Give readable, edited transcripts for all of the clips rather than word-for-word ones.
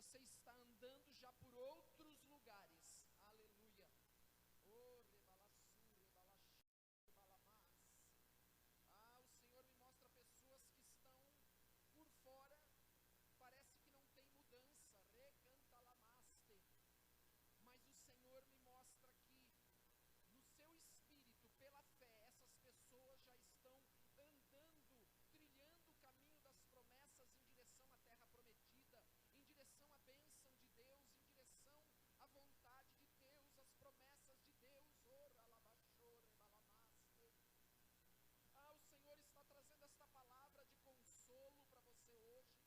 você está andando já por outros lugares. Aleluia. Oh, o Senhor me mostra pessoas que estão por fora, parece que não tem mudança, recantalamaste. Mas o Senhor me mostra que no seu espírito, pela fé, essas pessoas já estão andando, trilhando o caminho das promessas em direção à terra prometida, em direção à bênção de Deus, em direção à vontade de Deus, às promessas de Deus. O Senhor está trazendo esta palavra de consolo para você hoje.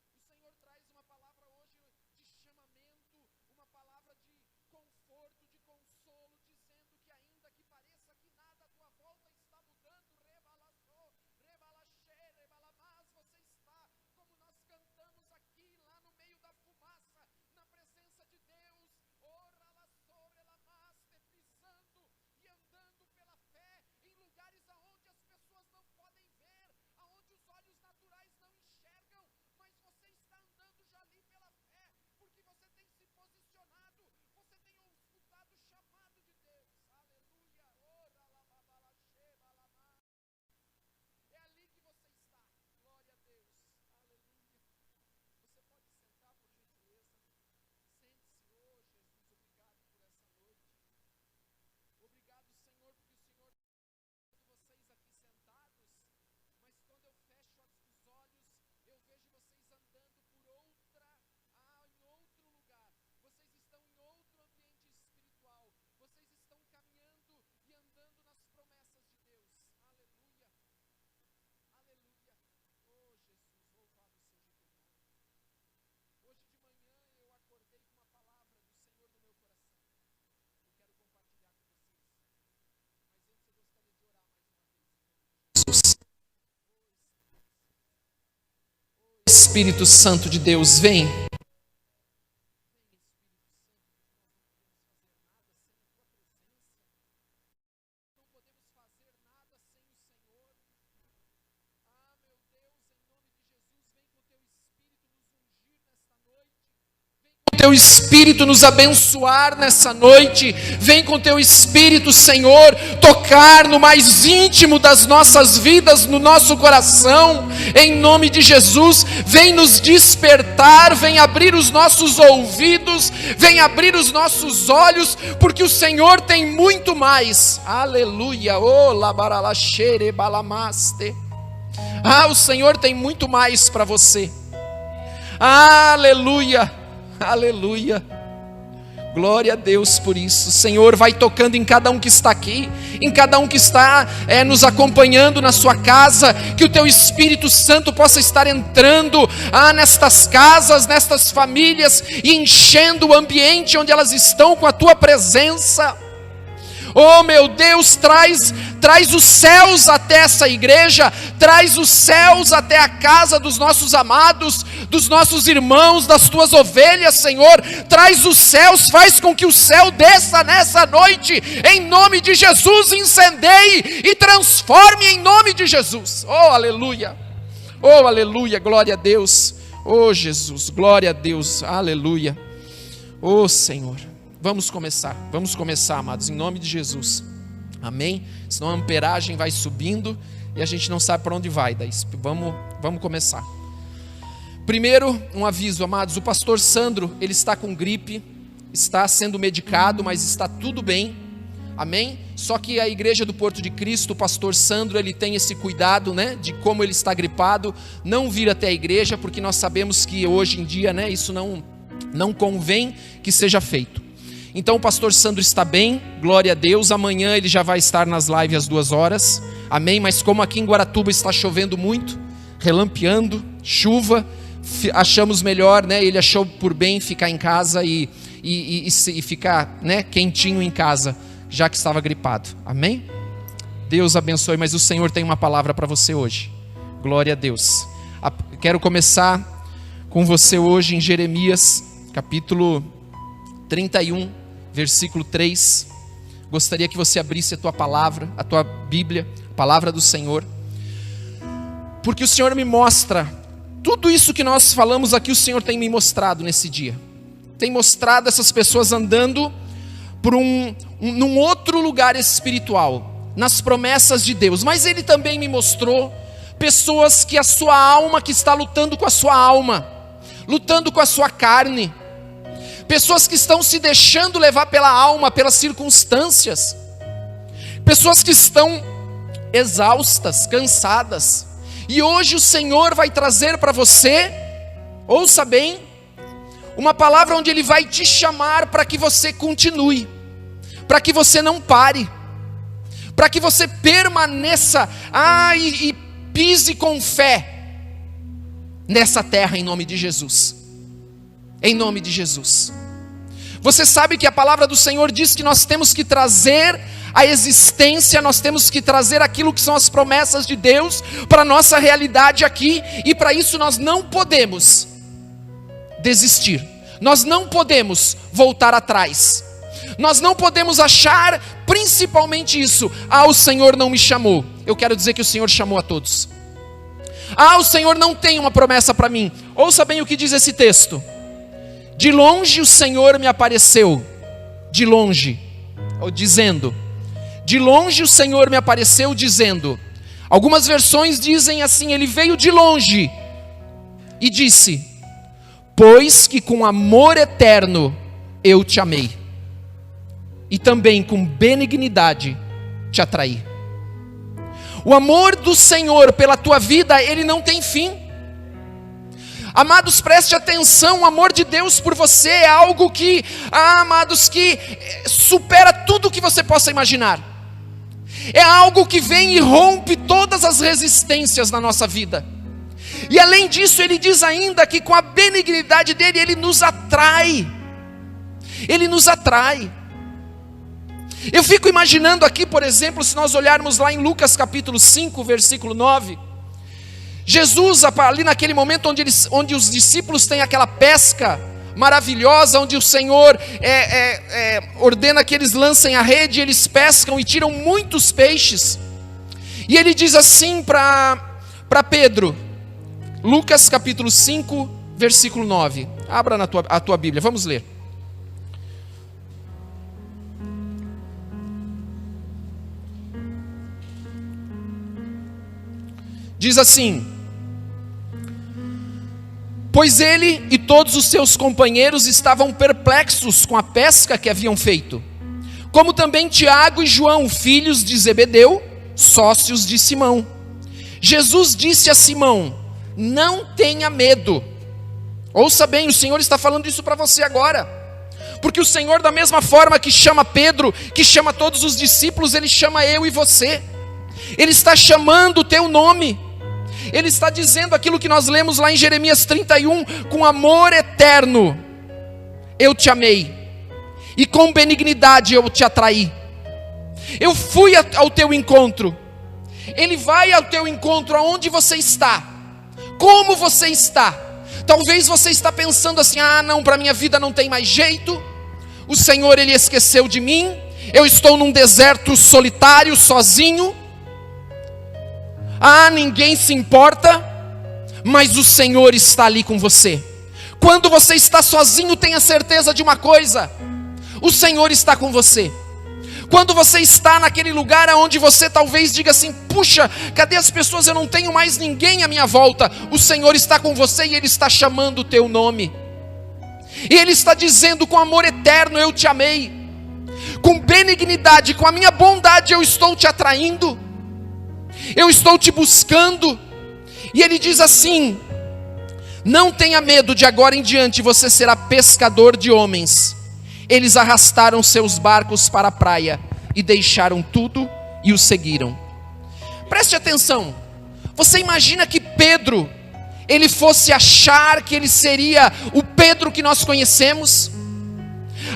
O Senhor traz uma palavra hoje de chamamento, uma palavra de conforto, de consolo, dizendo que ainda que pareça que nada à tua volta está mudando, rebalaçou, rebalaxê, rebalamás, você está, como nós cantamos aqui, lá no meio da fumaça, na presença de Deus, oralaçou, relamaste, pisando e andando pela fé, em lugares aonde as pessoas não podem ver, aonde os olhos naturais não enxergam, mas você está andando já ali pela fé, porque você tem se posicionado, você tem escutado o chamado de Deus. Aleluia. É ali que você está. Glória a Deus. Aleluia. Você pode sentar, por gentileza. Sente-se, oh Jesus, obrigado por essa noite. Obrigado, Senhor, porque o Senhor vocês aqui sentados, mas quando eu fecho os olhos, eu vejo vocês andando por em outro lugar. Vocês estão em outro ambiente espiritual. Vocês estão caminhando e andando nas promessas de Deus. Aleluia. Aleluia. Oh Jesus, louvado seja o teu nome. Hoje de manhã eu acordei com uma palavra do Senhor no meu coração. Eu quero compartilhar com vocês. Mas antes eu gostaria de orar mais uma vez. Espírito Santo de Deus, vem. Não podemos fazer nada sem o Senhor. Ah, meu Deus, em nome de Jesus, vem com o teu Espírito nos ungir nesta noite. Vem com o teu Espírito nos abençoar nessa noite. Vem com o teu Espírito, Senhor, tocar no mais íntimo das nossas vidas, no nosso coração. Em nome de Jesus, vem nos despertar, vem abrir os nossos ouvidos, vem abrir os nossos olhos, porque o Senhor tem muito mais. Aleluia. Oh, labaralaxere balamaste. Ah, o Senhor tem muito mais para você. Aleluia. Aleluia. Glória a Deus por isso. Senhor, vai tocando em cada um que está aqui, em cada um que está nos acompanhando na sua casa, que o teu Espírito Santo possa estar entrando nestas casas, nestas famílias, e enchendo o ambiente onde elas estão com a tua presença. Oh meu Deus, traz os céus até essa igreja, traz os céus até a casa dos nossos amados, dos nossos irmãos, das tuas ovelhas, Senhor. Traz os céus, faz com que o céu desça nessa noite, em nome de Jesus, incendeie e transforme em nome de Jesus. Oh aleluia, oh aleluia, glória a Deus. Oh Jesus, glória a Deus, aleluia. Oh Senhor. Vamos começar, amados, em nome de Jesus, amém? Senão a amperagem vai subindo e a gente não sabe para onde vai, daí vamos começar. Primeiro, um aviso, amados, o pastor Sandro, ele está com gripe, está sendo medicado, mas está tudo bem, amém? Só que a igreja do Porto de Cristo, o pastor Sandro, ele tem esse cuidado, né, de como ele está gripado, não vir até a igreja, porque nós sabemos que hoje em dia, né, isso não convém que seja feito. Então o pastor Sandro está bem, glória a Deus. Amanhã ele já vai estar nas lives às 2h, amém? Mas como aqui em Guaratuba está chovendo muito, relampeando, chuva, achamos melhor, né? Ele achou por bem ficar em casa e ficar, né, quentinho em casa, já que estava gripado, amém? Deus abençoe, mas o Senhor tem uma palavra para você hoje, glória a Deus. Quero começar com você hoje em Jeremias, capítulo 31, versículo 3, gostaria que você abrisse a tua palavra, a tua Bíblia, a palavra do Senhor, porque o Senhor me mostra Tudo isso que nós falamos aqui, o Senhor tem me mostrado nesse dia. Tem mostrado essas pessoas andando por num outro lugar espiritual, nas promessas de Deus. Mas Ele também me mostrou pessoas que a sua alma, que está lutando com a sua alma, lutando com a sua carne. Pessoas que estão se deixando levar pela alma, pelas circunstâncias. Pessoas que estão exaustas, cansadas. E hoje o Senhor vai trazer para você, ouça bem, uma palavra onde Ele vai te chamar para que você continue, para que você não pare, para que você permaneça e pise com fé nessa terra em nome de Jesus. Em nome de Jesus. Você sabe que a palavra do Senhor diz que nós temos que trazer a existência, nós temos que trazer aquilo que são as promessas de Deus para a nossa realidade aqui, e para isso nós não podemos desistir, nós não podemos voltar atrás, nós não podemos achar, principalmente isso, o Senhor não me chamou. Eu quero dizer que o Senhor chamou a todos. O Senhor não tem uma promessa para mim. Ouça bem o que diz esse texto: de longe o Senhor me apareceu, de longe, dizendo, de longe o Senhor me apareceu dizendo. Algumas versões dizem assim: Ele veio de longe e disse: pois que com amor eterno eu te amei, e também com benignidade te atraí. O amor do Senhor pela tua vida, ele não tem fim. Amados, preste atenção, o amor de Deus por você é algo que, amados, que supera tudo que você possa imaginar. É algo que vem e rompe todas as resistências na nossa vida. E além disso, Ele diz ainda que com a benignidade dEle, Ele nos atrai. Ele nos atrai. Eu fico imaginando aqui, por exemplo, se nós olharmos lá em Lucas capítulo 5, versículo 9... Jesus, ali naquele momento onde os discípulos têm aquela pesca maravilhosa, onde o Senhor ordena que eles lancem a rede, eles pescam e tiram muitos peixes. E Ele diz assim para Pedro, Lucas capítulo 5, versículo 9. Abra a tua Bíblia, vamos ler. Diz assim: pois ele e todos os seus companheiros estavam perplexos com a pesca que haviam feito, como também Tiago e João, filhos de Zebedeu, sócios de Simão. Jesus disse a Simão: não tenha medo. Ouça bem, o Senhor está falando isso para você agora, porque o Senhor, da mesma forma que chama Pedro, que chama todos os discípulos, Ele chama eu e você. Ele está chamando o teu nome. Ele está dizendo aquilo que nós lemos lá em Jeremias 31, com amor eterno eu te amei, e com benignidade eu te atraí. Eu fui ao teu encontro. Ele vai ao teu encontro aonde você está, como você está. Talvez você está pensando assim: não, para minha vida não tem mais jeito, o Senhor Ele esqueceu de mim, eu estou num deserto solitário, sozinho. Ninguém se importa, mas o Senhor está ali com você. Quando você está sozinho, tenha certeza de uma coisa: o Senhor está com você. Quando você está naquele lugar onde você talvez diga assim: puxa, cadê as pessoas? Eu não tenho mais ninguém à minha volta. O Senhor está com você e Ele está chamando o teu nome. E Ele está dizendo: com amor eterno eu te amei, com benignidade, com a minha bondade eu estou te atraindo, eu estou te buscando. E Ele diz assim: não tenha medo, de agora em diante você será pescador de homens. Eles arrastaram seus barcos para a praia e deixaram tudo e o seguiram. Preste atenção. Você imagina que Pedro, ele fosse achar que ele seria o Pedro que nós conhecemos?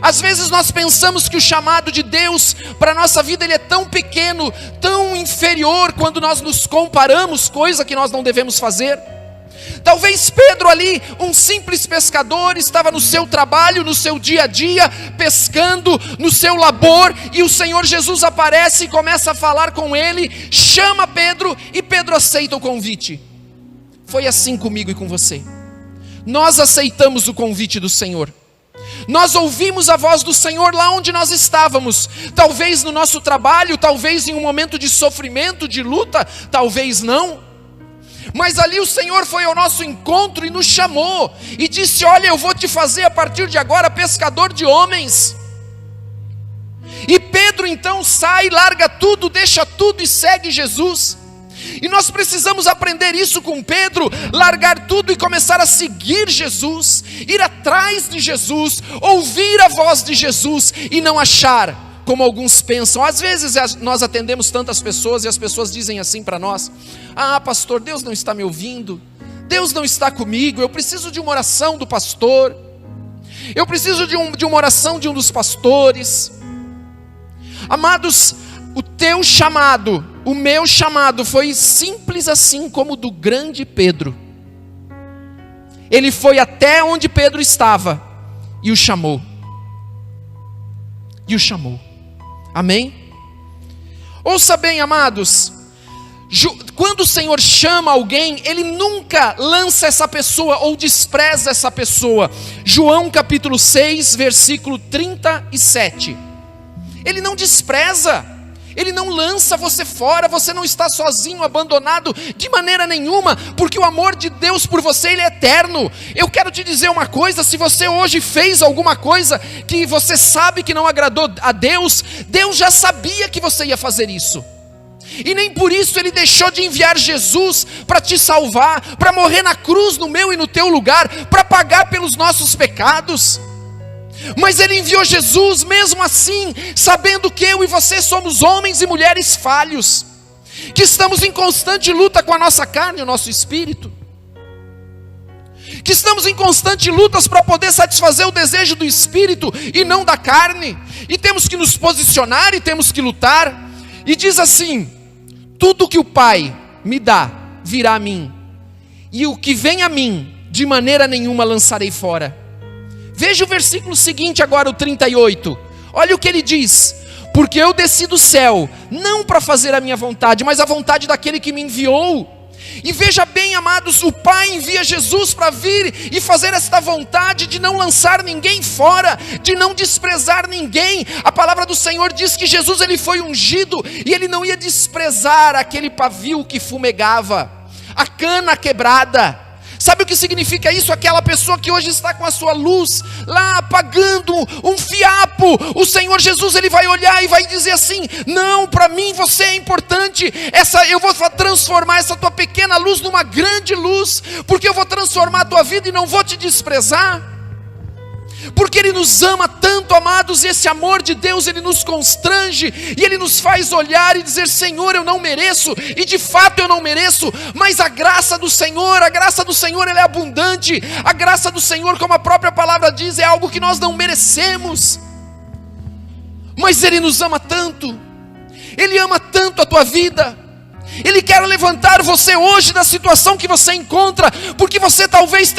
Às vezes nós pensamos que o chamado de Deus para a nossa vida ele é tão pequeno, tão inferior, quando nós nos comparamos, coisa que nós não devemos fazer. Talvez Pedro ali, um simples pescador, estava no seu trabalho, no seu dia a dia, pescando, no seu labor, e o Senhor Jesus aparece e começa a falar com ele, chama Pedro, e Pedro aceita o convite. Foi assim comigo e com você. Nós aceitamos o convite do Senhor. Nós ouvimos a voz do Senhor lá onde nós estávamos. Talvez no nosso trabalho, talvez em um momento de sofrimento, de luta, talvez não. Mas ali o Senhor foi ao nosso encontro e nos chamou. E disse: olha, eu vou te fazer a partir de agora pescador de homens. E Pedro então sai, larga tudo, deixa tudo e segue Jesus. E nós precisamos aprender isso com Pedro, largar tudo e começar a seguir Jesus, ir atrás de Jesus, ouvir a voz de Jesus e não achar como alguns pensam. Às vezes nós atendemos tantas pessoas e as pessoas dizem assim para nós: ah, pastor, Deus não está me ouvindo, Deus não está comigo, eu preciso de uma oração do pastor, eu preciso de uma oração de um dos pastores. Amados, o teu chamado, o meu chamado foi simples assim como o do grande Pedro. Ele foi até onde Pedro estava e o chamou. E o chamou. Amém? Ouça bem, amados, quando o Senhor chama alguém, Ele nunca lança essa pessoa ou despreza essa pessoa. João capítulo 6, versículo 37. Ele não despreza, Ele não lança você fora, você não está sozinho, abandonado, de maneira nenhuma, porque o amor de Deus por você, Ele é eterno. Eu quero te dizer uma coisa: se você hoje fez alguma coisa que você sabe que não agradou a Deus, Deus já sabia que você ia fazer isso. E nem por isso Ele deixou de enviar Jesus para te salvar, para morrer na cruz no meu e no teu lugar, para pagar pelos nossos pecados. Mas Ele enviou Jesus mesmo assim, sabendo que eu e você somos homens e mulheres falhos, que estamos em constante luta com a nossa carne e o nosso espírito, que estamos em constante lutas para poder satisfazer o desejo do espírito e não da carne, e temos que nos posicionar e temos que lutar. E diz assim: tudo que o Pai me dá virá a mim, e o que vem a mim de maneira nenhuma lançarei fora. Veja o versículo seguinte agora, o 38. Olha o que ele diz: porque eu desci do céu, não para fazer a minha vontade, mas a vontade daquele que me enviou. E veja bem, amados, o Pai envia Jesus para vir e fazer esta vontade de não lançar ninguém fora, de não desprezar ninguém. A palavra do Senhor diz que Jesus, Ele foi ungido e Ele não ia desprezar aquele pavio que fumegava, a cana quebrada. Sabe o que significa isso? Aquela pessoa que hoje está com a sua luz lá apagando um fiapo, o Senhor Jesus, Ele vai olhar e vai dizer assim: não, para mim você é importante, eu vou transformar essa tua pequena luz numa grande luz, porque eu vou transformar a tua vida e não vou te desprezar. Porque Ele nos ama tanto, amados, e esse amor de Deus, Ele nos constrange, e Ele nos faz olhar e dizer: Senhor, eu não mereço, e de fato eu não mereço, mas a graça do Senhor, ela é abundante. A graça do Senhor, como a própria palavra diz, é algo que nós não merecemos, mas Ele nos ama tanto, Ele ama tanto a tua vida. Ele quer levantar você hoje da situação que você encontra, porque você talvez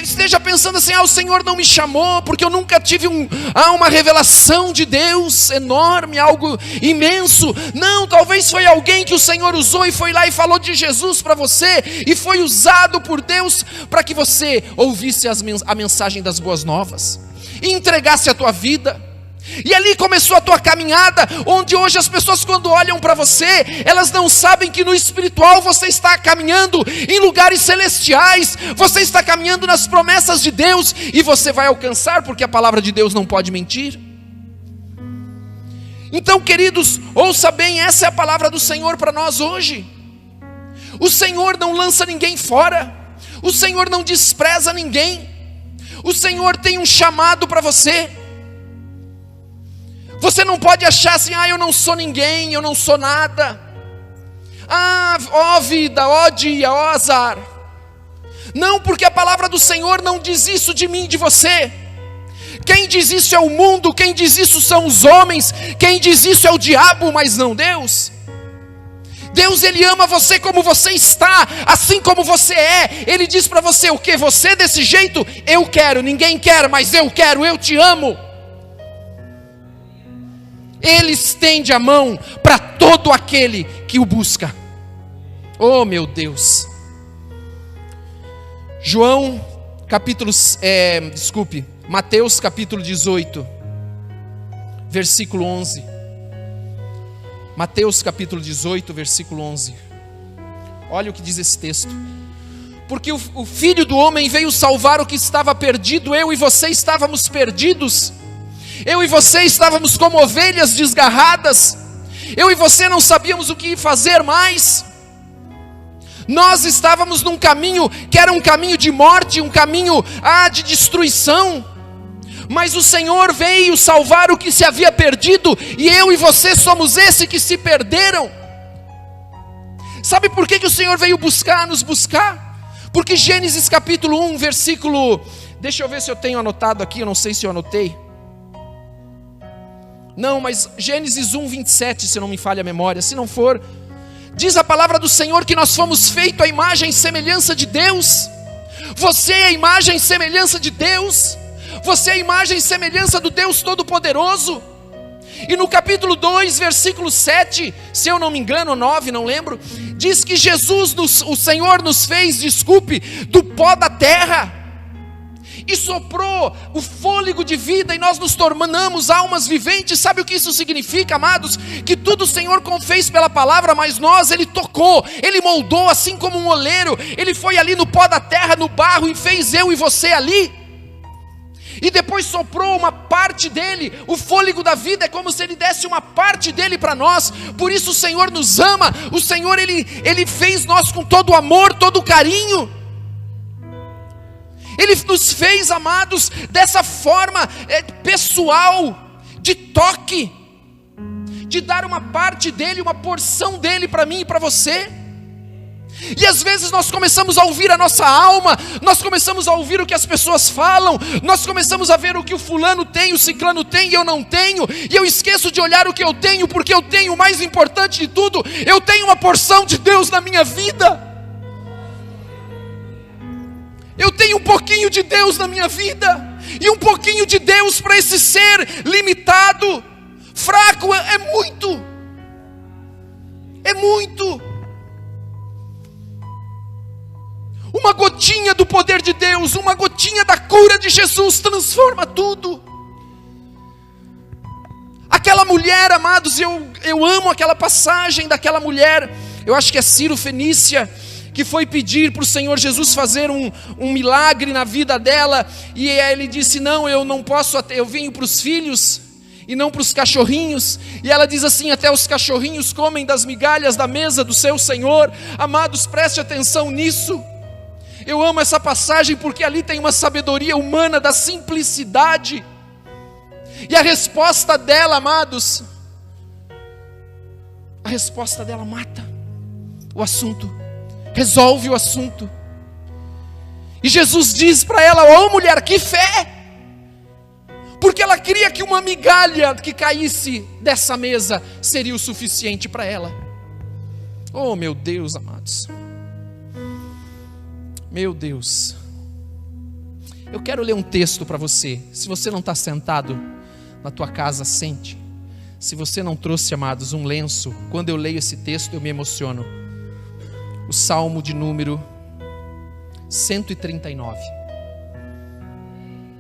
esteja pensando assim: o Senhor não me chamou, porque eu nunca tive uma revelação de Deus enorme, algo imenso. Não, talvez foi alguém que o Senhor usou e foi lá e falou de Jesus para você, e foi usado por Deus para que você ouvisse a mensagem das boas novas, e entregasse a tua vida. E ali começou a tua caminhada, onde hoje as pessoas, quando olham para você, elas não sabem que no espiritual você está caminhando em lugares celestiais, você está caminhando nas promessas de Deus, e você vai alcançar, porque a palavra de Deus não pode mentir. Então, queridos, ouça bem, essa é a palavra do Senhor para nós hoje. O Senhor não lança ninguém fora, o Senhor não despreza ninguém, o Senhor tem um chamado para você. Você não pode achar assim: eu não sou ninguém, eu não sou nada. Ó vida, ó dia, ó azar. Não, porque a palavra do Senhor não diz isso de mim e de você. Quem diz isso é o mundo, quem diz isso são os homens, quem diz isso é o diabo, mas não Deus. Deus, Ele ama você como você está, assim como você é. Ele diz para você: o que? Você desse jeito? Eu quero, ninguém quer, mas eu quero, eu te amo. Ele estende a mão para todo aquele que o busca. Oh meu Deus, Mateus capítulo 18, versículo 11. Mateus capítulo 18, versículo 11. Olha o que diz esse texto. Porque o Filho do Homem veio salvar o que estava perdido. Eu e você estávamos perdidos. Eu e você estávamos como ovelhas desgarradas. Eu e você não sabíamos o que fazer mais. Nós estávamos num caminho que era um caminho de morte, um caminho de destruição. Mas o Senhor veio salvar o que se havia perdido, e eu e você somos esse que se perderam. Sabe por que o Senhor veio nos buscar? Porque Gênesis capítulo 1, versículo... Deixa eu ver se eu tenho anotado aqui, eu não sei se eu anotei. Não, mas Gênesis 1, 27, se não me falha a memória. Se não for, diz a palavra do Senhor que nós fomos feitos à imagem e semelhança de Deus. Você é a imagem e semelhança de Deus. Você é a imagem e semelhança do Deus Todo-Poderoso. E no capítulo 2, versículo 7, se eu não me engano, 9, não lembro, diz que o Senhor nos fez, do pó da terra, e soprou o fôlego de vida, e nós nos tornamos almas viventes. Sabe o que isso significa, amados? Que tudo o Senhor fez pela palavra, mas Ele tocou, Ele moldou, assim como um oleiro. Ele foi ali no pó da terra, no barro, e fez eu e você ali. E depois soprou uma parte dele. O fôlego da vida é como se Ele desse uma parte dele para nós. Por isso o Senhor nos ama. O Senhor, Ele fez nós com todo o amor, todo o carinho. Ele nos fez, amados, dessa forma pessoal, de toque, de dar uma parte dele, uma porção dele para mim e para você. E às vezes nós começamos a ouvir a nossa alma, nós começamos a ouvir o que as pessoas falam, nós começamos a ver o que o fulano tem, o ciclano tem e eu não tenho, e eu esqueço de olhar o que eu tenho, porque eu tenho o mais importante de tudo: eu tenho uma porção de Deus na minha vida. Eu tenho um pouquinho de Deus na minha vida, e um pouquinho de Deus para esse ser limitado, fraco, é muito. Uma gotinha do poder de Deus, uma gotinha da cura de Jesus transforma tudo. Aquela mulher, amados, eu amo aquela passagem daquela mulher, eu acho que é Ciro Fenícia, que foi pedir para o Senhor Jesus fazer um milagre na vida dela, e ele disse: não, eu não posso, eu venho para os filhos e não para os cachorrinhos. E ela diz assim: até os cachorrinhos comem das migalhas da mesa do seu Senhor. Amados, preste atenção nisso. Eu amo essa passagem porque ali tem uma sabedoria humana da simplicidade. E a resposta dela, amados, a resposta dela mata o assunto, resolve o assunto. E Jesus diz para ela: ó mulher, que fé! Porque ela queria que uma migalha que caísse dessa mesa seria o suficiente para ela. Oh meu Deus, amados, meu Deus. Eu quero ler um texto para você. Se você não está sentado na tua casa, sente. Se você não trouxe, amados, um lenço, quando eu leio esse texto eu me emociono. O Salmo de número 139.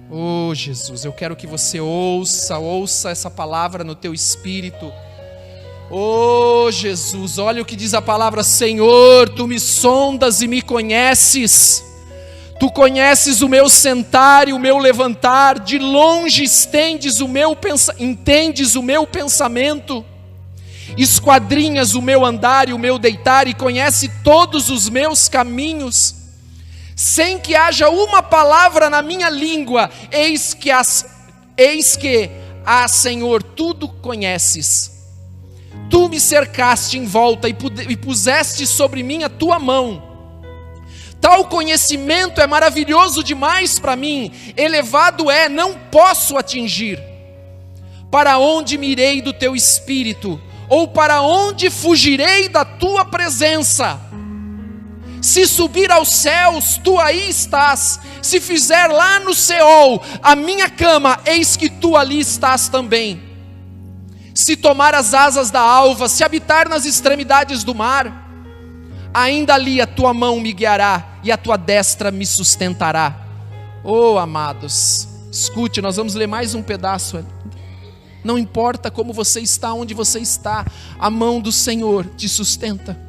Oh Jesus, eu quero que você ouça essa palavra no teu espírito. Oh Jesus, olha o que diz a palavra: Senhor, tu me sondas e me conheces. Tu conheces o meu sentar e o meu levantar, de longe entendes o meu pensamento, esquadrinhas o meu andar e o meu deitar, e conhece todos os meus caminhos, sem que haja uma palavra na minha língua. Eis que, Senhor, tudo conheces. Tu me cercaste em volta e puseste sobre mim a tua mão. Tal conhecimento é maravilhoso demais para mim, elevado é, não posso atingir. Para onde me irei do teu espírito? Ou para onde fugirei da tua presença? Se subir aos céus, tu aí estás. Se fizer lá no Seol a minha cama, eis que tu ali estás também. Se tomar as asas da alva, se habitar nas extremidades do mar, ainda ali a tua mão me guiará e a tua destra me sustentará. Oh, amados, escute, nós vamos ler mais um pedaço. Não importa como você está, onde você está, a mão do Senhor te sustenta.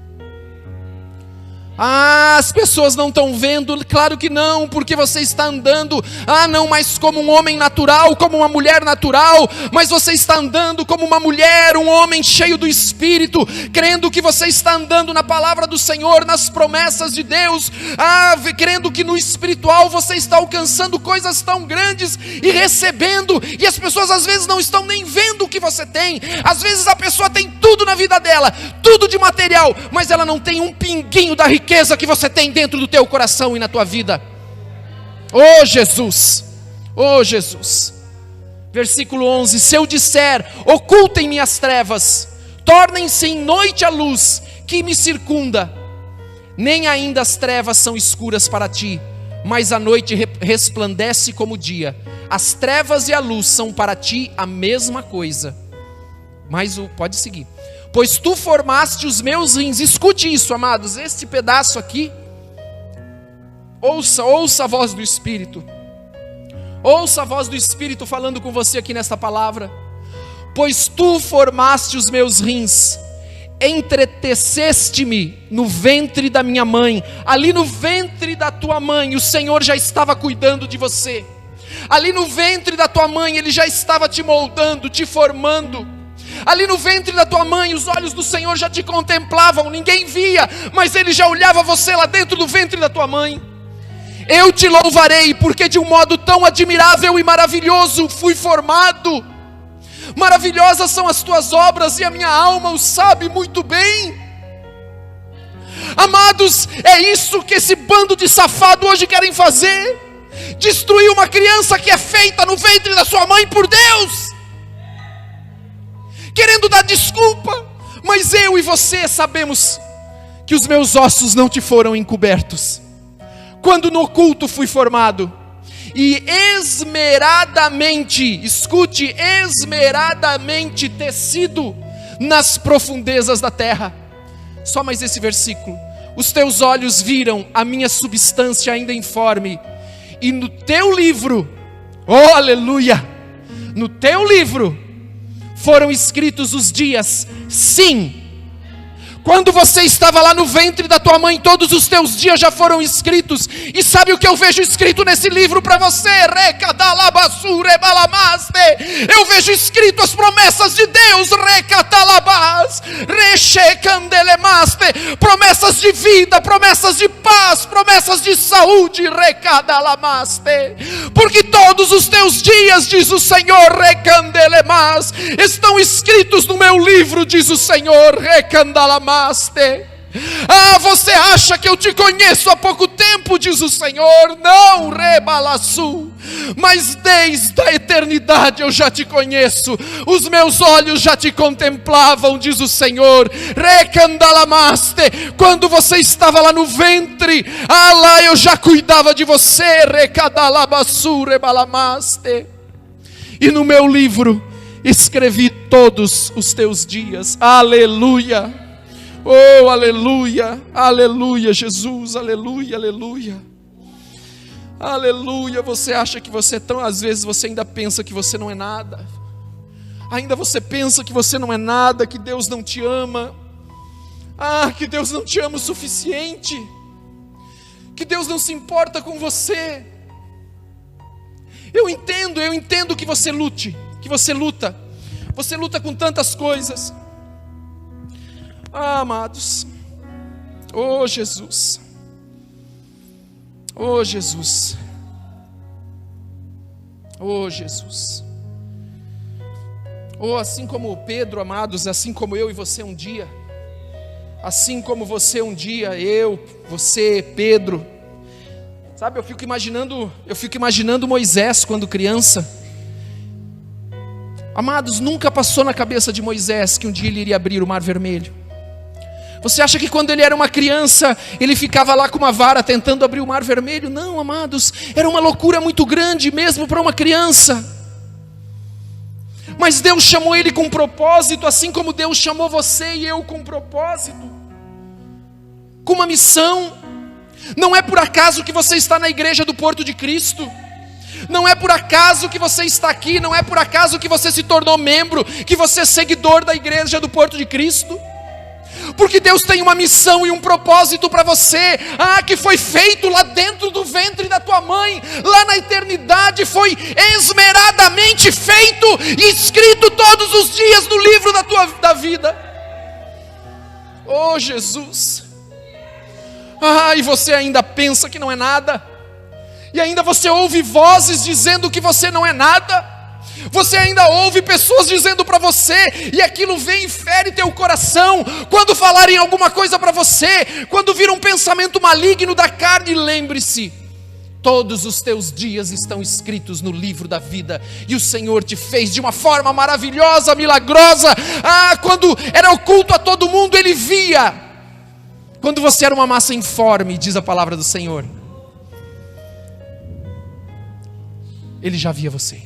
As pessoas não estão vendo, claro que não, porque você está andando, não mais como um homem natural, como uma mulher natural, mas você está andando como uma mulher, um homem cheio do Espírito, crendo que você está andando na palavra do Senhor, nas promessas de Deus, crendo que no espiritual você está alcançando coisas tão grandes e recebendo, e as pessoas às vezes não estão nem vendo o que você tem. Às vezes a pessoa tem tudo na vida dela, tudo de material, mas ela não tem um pinguinho da riqueza que você tem dentro do teu coração e na tua vida. Oh Jesus, oh Jesus. Versículo 11: se eu disser, ocultem-me as trevas, tornem-se em noite a luz que me circunda, nem ainda as trevas são escuras para ti, mas a noite resplandece como o dia. As trevas e a luz são para ti a mesma coisa. Pode seguir. Pois tu formaste os meus rins. Escute isso, amados, este pedaço aqui. Ouça a voz do Espírito. Ouça a voz do Espírito falando com você aqui nesta palavra. Pois tu formaste os meus rins, entreteceste-me no ventre da minha mãe. Ali no ventre da tua mãe, o Senhor já estava cuidando de você. Ali no ventre da tua mãe, Ele já estava te moldando, te formando. Ali no ventre da tua mãe, os olhos do Senhor já te contemplavam, ninguém via, mas Ele já olhava você lá dentro do ventre da tua mãe. Eu te louvarei, porque de um modo tão admirável e maravilhoso fui formado. Maravilhosas são as tuas obras, e a minha alma o sabe muito bem. Amados, é isso que esse bando de safado hoje querem fazer: destruir uma criança que é feita no ventre da sua mãe por Deus, querendo dar desculpa. Mas eu e você sabemos que os meus ossos não te foram encobertos, quando no oculto fui formado, e esmeradamente, escute, esmeradamente tecido nas profundezas da terra. Só mais esse versículo: os teus olhos viram a minha substância ainda informe, e no teu livro, oh aleluia, no teu livro foram escritos os dias, sim. Quando você estava lá no ventre da tua mãe, todos os teus dias já foram escritos. E sabe o que eu vejo escrito nesse livro para você? Eu vejo escrito as promessas de Deus, promessas de vida, promessas de paz, promessas de saúde, porque todos os teus dias, diz o Senhor, estão escritos no meu livro, diz o Senhor. Você acha que eu te conheço há pouco tempo, diz o Senhor? Não, mas desde a eternidade eu já te conheço, os meus olhos já te contemplavam, diz o Senhor. Quando você estava lá no ventre, lá eu já cuidava de você. E no meu livro escrevi todos os teus dias. Aleluia. Oh, aleluia, aleluia, Jesus, aleluia, aleluia, aleluia. Você acha que você às vezes você ainda pensa que você não é nada, ainda você pensa que você não é nada, que Deus não te ama, que Deus não te ama o suficiente, que Deus não se importa com você. Eu entendo que você luta, você luta com tantas coisas. Amados, oh Jesus, oh Jesus, oh Jesus, oh, assim como Pedro, amados, assim como eu e você um dia, assim como você um dia, eu, você, Pedro, sabe, eu fico imaginando Moisés quando criança. Amados, nunca passou na cabeça de Moisés que um dia ele iria abrir o Mar Vermelho. Você acha que quando ele era uma criança, ele ficava lá com uma vara tentando abrir o Mar Vermelho? Não, amados, era uma loucura muito grande mesmo para uma criança. Mas Deus chamou ele com propósito, assim como Deus chamou você e eu com propósito. com uma missão. Não é por acaso que você está na igreja do Porto de Cristo. Não é por acaso que você está aqui. Não é por acaso que você se tornou membro, que você é seguidor da igreja do Porto de Cristo. Porque Deus tem uma missão e um propósito para você. Que foi feito lá dentro do ventre da tua mãe, lá na eternidade, foi esmeradamente feito e escrito todos os dias no livro da vida. Oh Jesus! E você ainda pensa que não é nada, e ainda você ouve vozes dizendo que você não é nada. Você ainda ouve pessoas dizendo para você, e aquilo vem e fere teu coração, quando falarem alguma coisa para você, quando vir um pensamento maligno da carne. Lembre-se, todos os teus dias estão escritos no livro da vida, e o Senhor te fez de uma forma maravilhosa, milagrosa. Quando era oculto a todo mundo, Ele via. Quando você era uma massa informe, diz a palavra do Senhor, Ele já via você.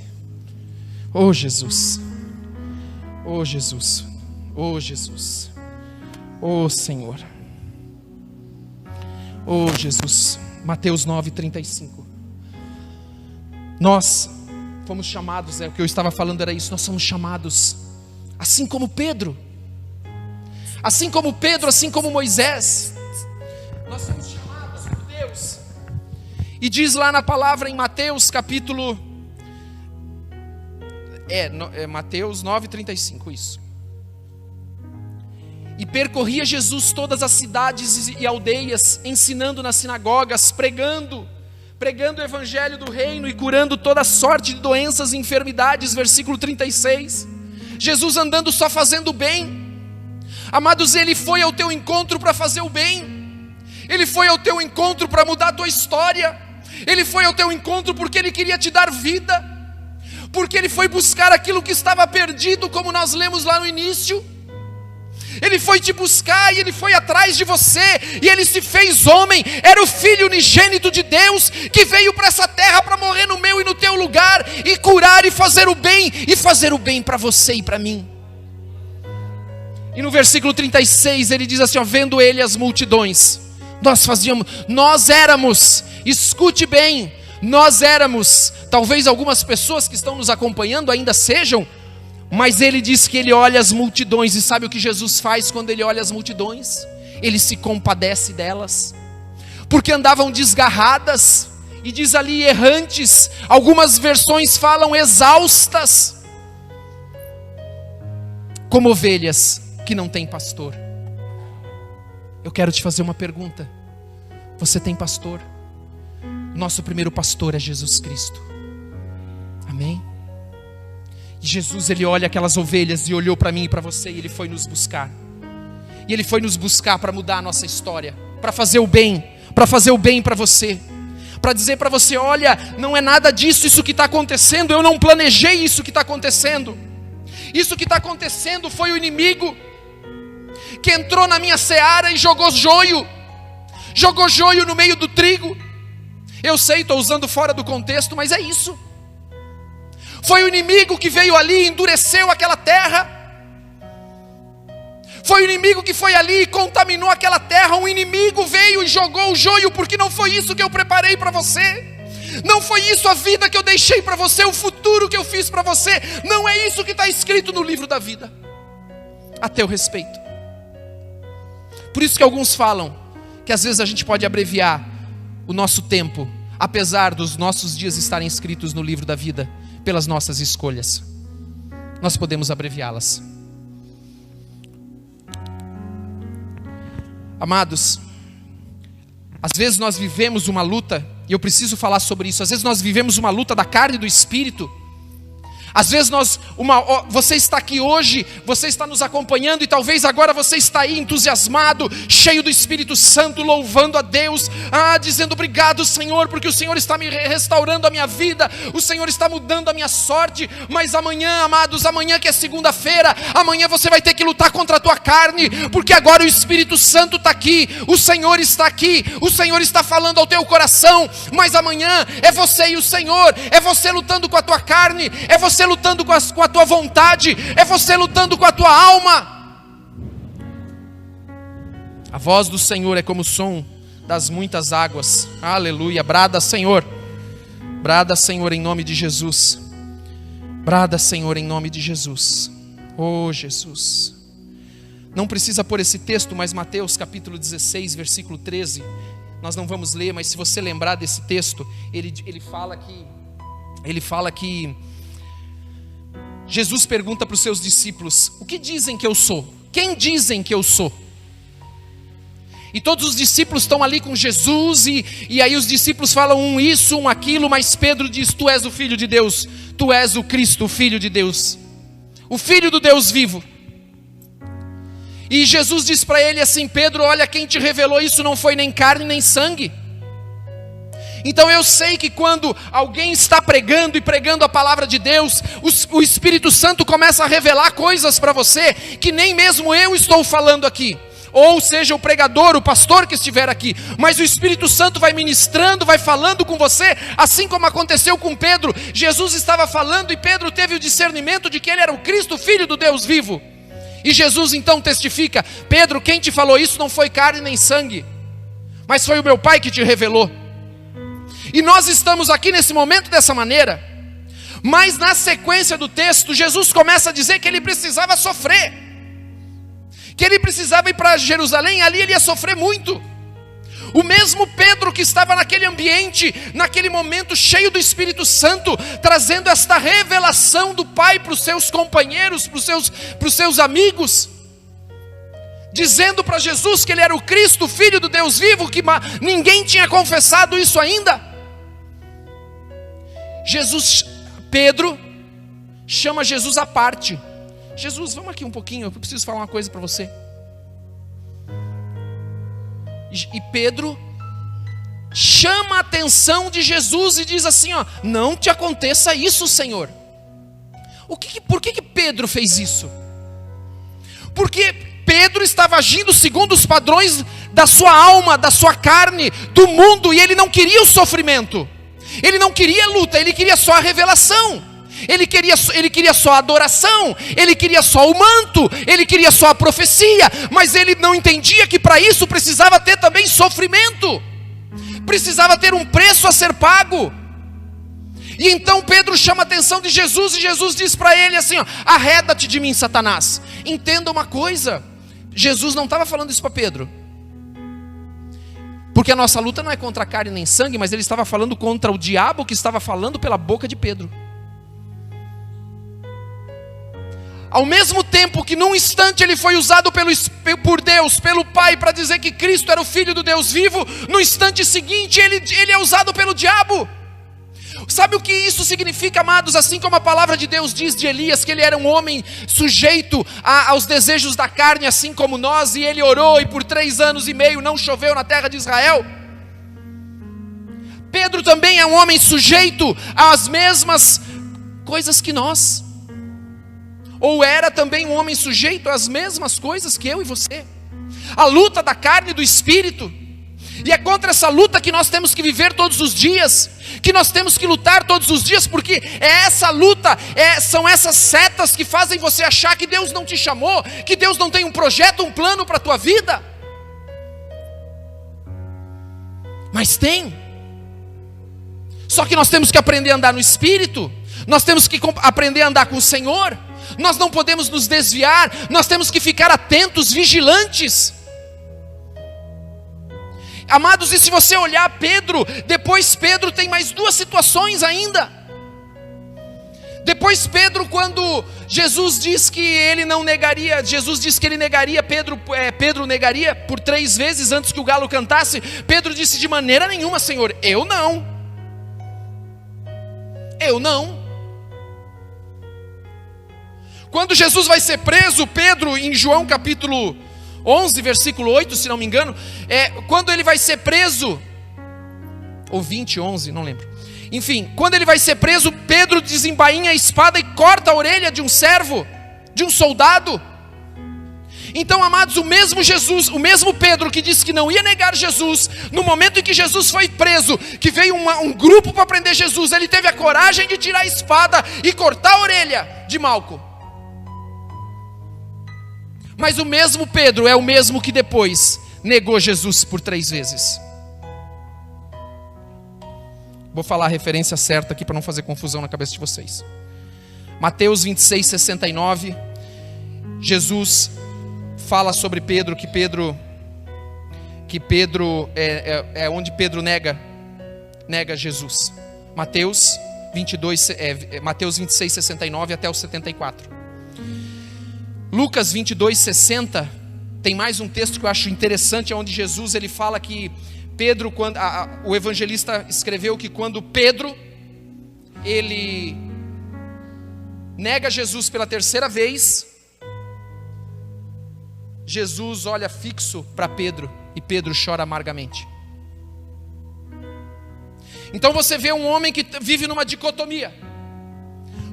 Oh Jesus, oh Jesus, oh Jesus, oh Senhor, oh Jesus. Mateus 9:35. Nós fomos chamados, o que eu estava falando era isso, nós somos chamados, assim como Pedro, assim como Moisés, nós somos chamados por Deus. E diz lá na palavra em Mateus capítulo... Mateus 9:35, isso. E percorria Jesus todas as cidades e aldeias, ensinando nas sinagogas, pregando o evangelho do reino e curando toda sorte de doenças e enfermidades. Versículo 36. Jesus andando só fazendo o bem. Amados, Ele foi ao teu encontro para fazer o bem. Ele foi ao teu encontro para mudar a tua história. Ele foi ao teu encontro porque Ele queria te dar vida, porque Ele foi buscar aquilo que estava perdido, como nós lemos lá no início. Ele foi te buscar e Ele foi atrás de você, e Ele se fez homem, era o Filho unigênito de Deus, que veio para essa terra para morrer no meu e no teu lugar, e curar e fazer o bem para você e para mim. E no versículo 36 ele diz assim, vendo Ele as multidões, nós éramos, escute bem, nós éramos, talvez algumas pessoas que estão nos acompanhando ainda sejam, mas Ele diz que Ele olha as multidões. E sabe o que Jesus faz quando Ele olha as multidões? Ele se compadece delas, porque andavam desgarradas, e diz ali errantes, algumas versões falam exaustas, como ovelhas que não têm pastor. Eu quero te fazer uma pergunta: você tem pastor? Nosso primeiro pastor é Jesus Cristo. Amém? E Jesus, Ele olha aquelas ovelhas, e olhou para mim e para você, e Ele foi nos buscar. E Ele foi nos buscar para mudar a nossa história, para fazer o bem para você, para dizer para você, olha, não é nada disso, isso que está acontecendo, eu não planejei isso que está acontecendo. Isso que está acontecendo foi o inimigo que entrou na minha seara e jogou joio no meio do trigo. Eu sei, estou usando fora do contexto, mas é isso. Foi o inimigo que veio ali e endureceu aquela terra. Foi o inimigo que foi ali e contaminou aquela terra. Um inimigo veio e jogou o joio, porque não foi isso que eu preparei para você. Não foi isso a vida que eu deixei para você, o futuro que eu fiz para você. Não é isso que está escrito no livro da vida a teu respeito. Por isso que alguns falam que às vezes a gente pode abreviar o nosso tempo, apesar dos nossos dias estarem escritos no livro da vida, pelas nossas escolhas. Nós podemos abreviá-las. Amados, às vezes nós vivemos uma luta, e eu preciso falar sobre isso. Às vezes nós vivemos uma luta da carne e do espírito. Às vezes você está aqui hoje, você está nos acompanhando, e talvez agora você está aí entusiasmado, cheio do Espírito Santo, louvando a Deus, dizendo obrigado Senhor, porque o Senhor está me restaurando a minha vida, o Senhor está mudando a minha sorte. Mas amanhã, amados, amanhã que é segunda-feira, amanhã você vai ter que lutar contra a tua carne, porque agora o Espírito Santo está aqui, o Senhor está falando ao teu coração. Mas amanhã é você e o Senhor, é você lutando com a tua carne, é você lutando com a tua vontade, é você lutando com a tua alma. voz do Senhor é como o som das muitas águas. Aleluia. Brada, Senhor. Brada, Senhor, em nome de Jesus. Brada, Senhor, em nome de Jesus. Oh, Jesus. Não precisa pôr esse texto, mas Mateus capítulo 16, versículo 13. Nós não vamos ler, mas se você lembrar desse texto, ele fala que Jesus pergunta para os seus discípulos: o que dizem que eu sou? Quem dizem que eu sou? E todos os discípulos estão ali com Jesus, e aí os discípulos falam um isso, um aquilo, mas Pedro diz: tu és o Filho de Deus, tu és o Cristo, o Filho de Deus, o Filho do Deus vivo. E Jesus diz para ele assim: Pedro, olha, quem te revelou isso não foi nem carne nem sangue. Então eu sei que quando alguém está pregando e pregando a palavra de Deus, o Espírito Santo começa a revelar coisas para você que nem mesmo eu estou falando aqui. Ou seja, o pregador, o pastor que estiver aqui, mas o Espírito Santo vai ministrando, vai falando com você, assim como aconteceu com Pedro. Jesus estava falando e Pedro teve o discernimento de que ele era o Cristo, Filho do Deus vivo. E Jesus então testifica: Pedro, quem te falou isso não foi carne nem sangue, mas foi o meu Pai que te revelou. E nós estamos aqui nesse momento dessa maneira, mas na sequência do texto, Jesus começa a dizer que ele precisava sofrer, que ele precisava ir para Jerusalém, ali ele ia sofrer muito. O mesmo Pedro que estava naquele ambiente, naquele momento cheio do Espírito Santo, trazendo esta revelação do Pai para os seus companheiros, para os seus amigos, dizendo para Jesus que ele era o Cristo, Filho do Deus vivo, que ninguém tinha confessado isso ainda. Pedro chama Jesus à parte. Jesus, vamos aqui um pouquinho, eu preciso falar uma coisa para você. E Pedro chama a atenção de Jesus e diz assim: ó, não te aconteça isso, Senhor. Por que Pedro fez isso? Porque Pedro estava agindo segundo os padrões da sua alma, da sua carne, do mundo, e ele não queria o sofrimento, ele não queria a luta, ele queria só a revelação. Ele queria só a adoração, ele queria só o manto, ele queria só a profecia, mas ele não entendia que para isso precisava ter também sofrimento, precisava ter um preço a ser pago. E então Pedro chama a atenção de Jesus, e Jesus diz para ele assim: ó, arreda-te de mim, Satanás. Entenda uma coisa, Jesus não estava falando isso para Pedro, porque a nossa luta não é contra carne nem sangue, mas ele estava falando contra o diabo que estava falando pela boca de Pedro. Ao mesmo tempo que num instante ele foi usado por Deus, pelo Pai, para dizer que Cristo era o Filho do Deus vivo, no instante seguinte ele é usado pelo diabo. Sabe o que isso significa, amados? Assim como a palavra de Deus diz de Elias, que ele era um homem sujeito aos desejos da carne, assim como nós, e ele orou e por 3 anos e meio não choveu na terra de Israel. Pedro também é um homem sujeito às mesmas coisas que nós. Ou era também um homem sujeito às mesmas coisas que eu e você. A luta da carne e do espírito. E é contra essa luta que nós temos que viver todos os dias, que nós temos que lutar todos os dias, porque é essa luta, são essas setas que fazem você achar que Deus não te chamou, que Deus não tem um projeto, um plano para a tua vida. Mas tem. Só que nós temos que aprender a andar no Espírito, nós temos que aprender a andar com o Senhor. Nós não podemos nos desviar, nós temos que ficar atentos, vigilantes. Amados, e se você olhar Pedro, depois Pedro tem mais 2 situações ainda. Depois Pedro, quando Jesus diz que ele não negaria, Jesus disse que ele negaria, Pedro negaria por 3 vezes antes que o galo cantasse. Pedro disse: de maneira nenhuma, Senhor, eu não. Quando Jesus vai ser preso, Pedro, em João capítulo 11, versículo 8, se não me engano, quando ele vai ser preso, ou 20, 11, não lembro. Enfim, quando ele vai ser preso, Pedro desembainha a espada e corta a orelha de um servo, de um soldado. Então, amados, o mesmo Jesus, o mesmo Pedro que disse que não ia negar Jesus, no momento em que Jesus foi preso, que veio um grupo para prender Jesus, ele teve a coragem de tirar a espada e cortar a orelha de Malco. Mas o mesmo Pedro é o mesmo que depois negou Jesus por 3 vezes. Vou falar a referência certa aqui para não fazer confusão na cabeça de vocês. Mateus 26, 69. Jesus fala sobre Pedro, que Pedro é onde Pedro nega Jesus. Mateus 26, 69 até o 74. Lucas 22, 60, tem mais um texto que eu acho interessante, onde Jesus ele fala que Pedro, quando o evangelista escreveu que quando Pedro ele nega Jesus pela 3ª vez, Jesus olha fixo para Pedro e Pedro chora amargamente. Então você vê um homem que vive numa dicotomia.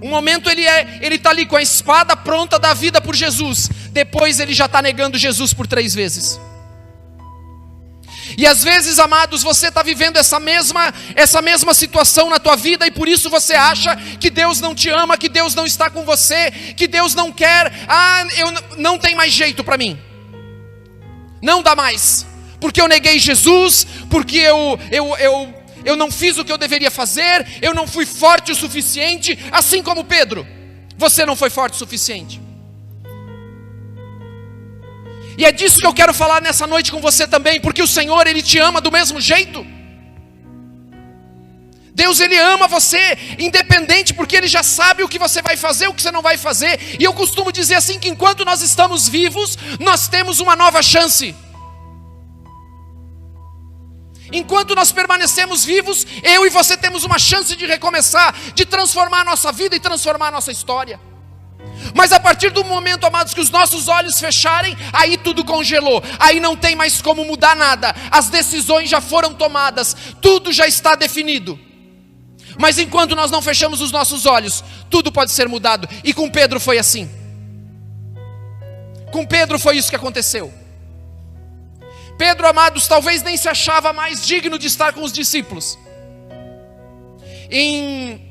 Um momento ele está ali com a espada pronta a dar vida por Jesus, depois ele já está negando Jesus por 3 vezes. E às vezes, amados, você está vivendo essa mesma situação na tua vida, e por isso você acha que Deus não te ama, que Deus não está com você, que Deus não quer. Não tem mais jeito para mim, não dá mais, porque eu neguei Jesus, porque eu não fiz o que eu deveria fazer, eu não fui forte o suficiente, assim como Pedro, você não foi forte o suficiente. E é disso que eu quero falar nessa noite com você também, porque o Senhor, Ele te ama do mesmo jeito. Deus, Ele ama você, independente, porque Ele já sabe o que você vai fazer, o que você não vai fazer. E eu costumo dizer assim, que enquanto nós estamos vivos, nós temos uma nova chance. Enquanto nós permanecemos vivos, eu e você temos uma chance de recomeçar, de transformar a nossa vida e transformar a nossa história. Mas a partir do momento, amados, que os nossos olhos fecharem, aí tudo congelou, aí não tem mais como mudar nada, as decisões já foram tomadas, tudo já está definido. Mas enquanto nós não fechamos os nossos olhos, tudo pode ser mudado. E com Pedro foi assim. Com Pedro foi isso que aconteceu. Pedro, amados, talvez nem se achava mais digno de estar com os discípulos. Em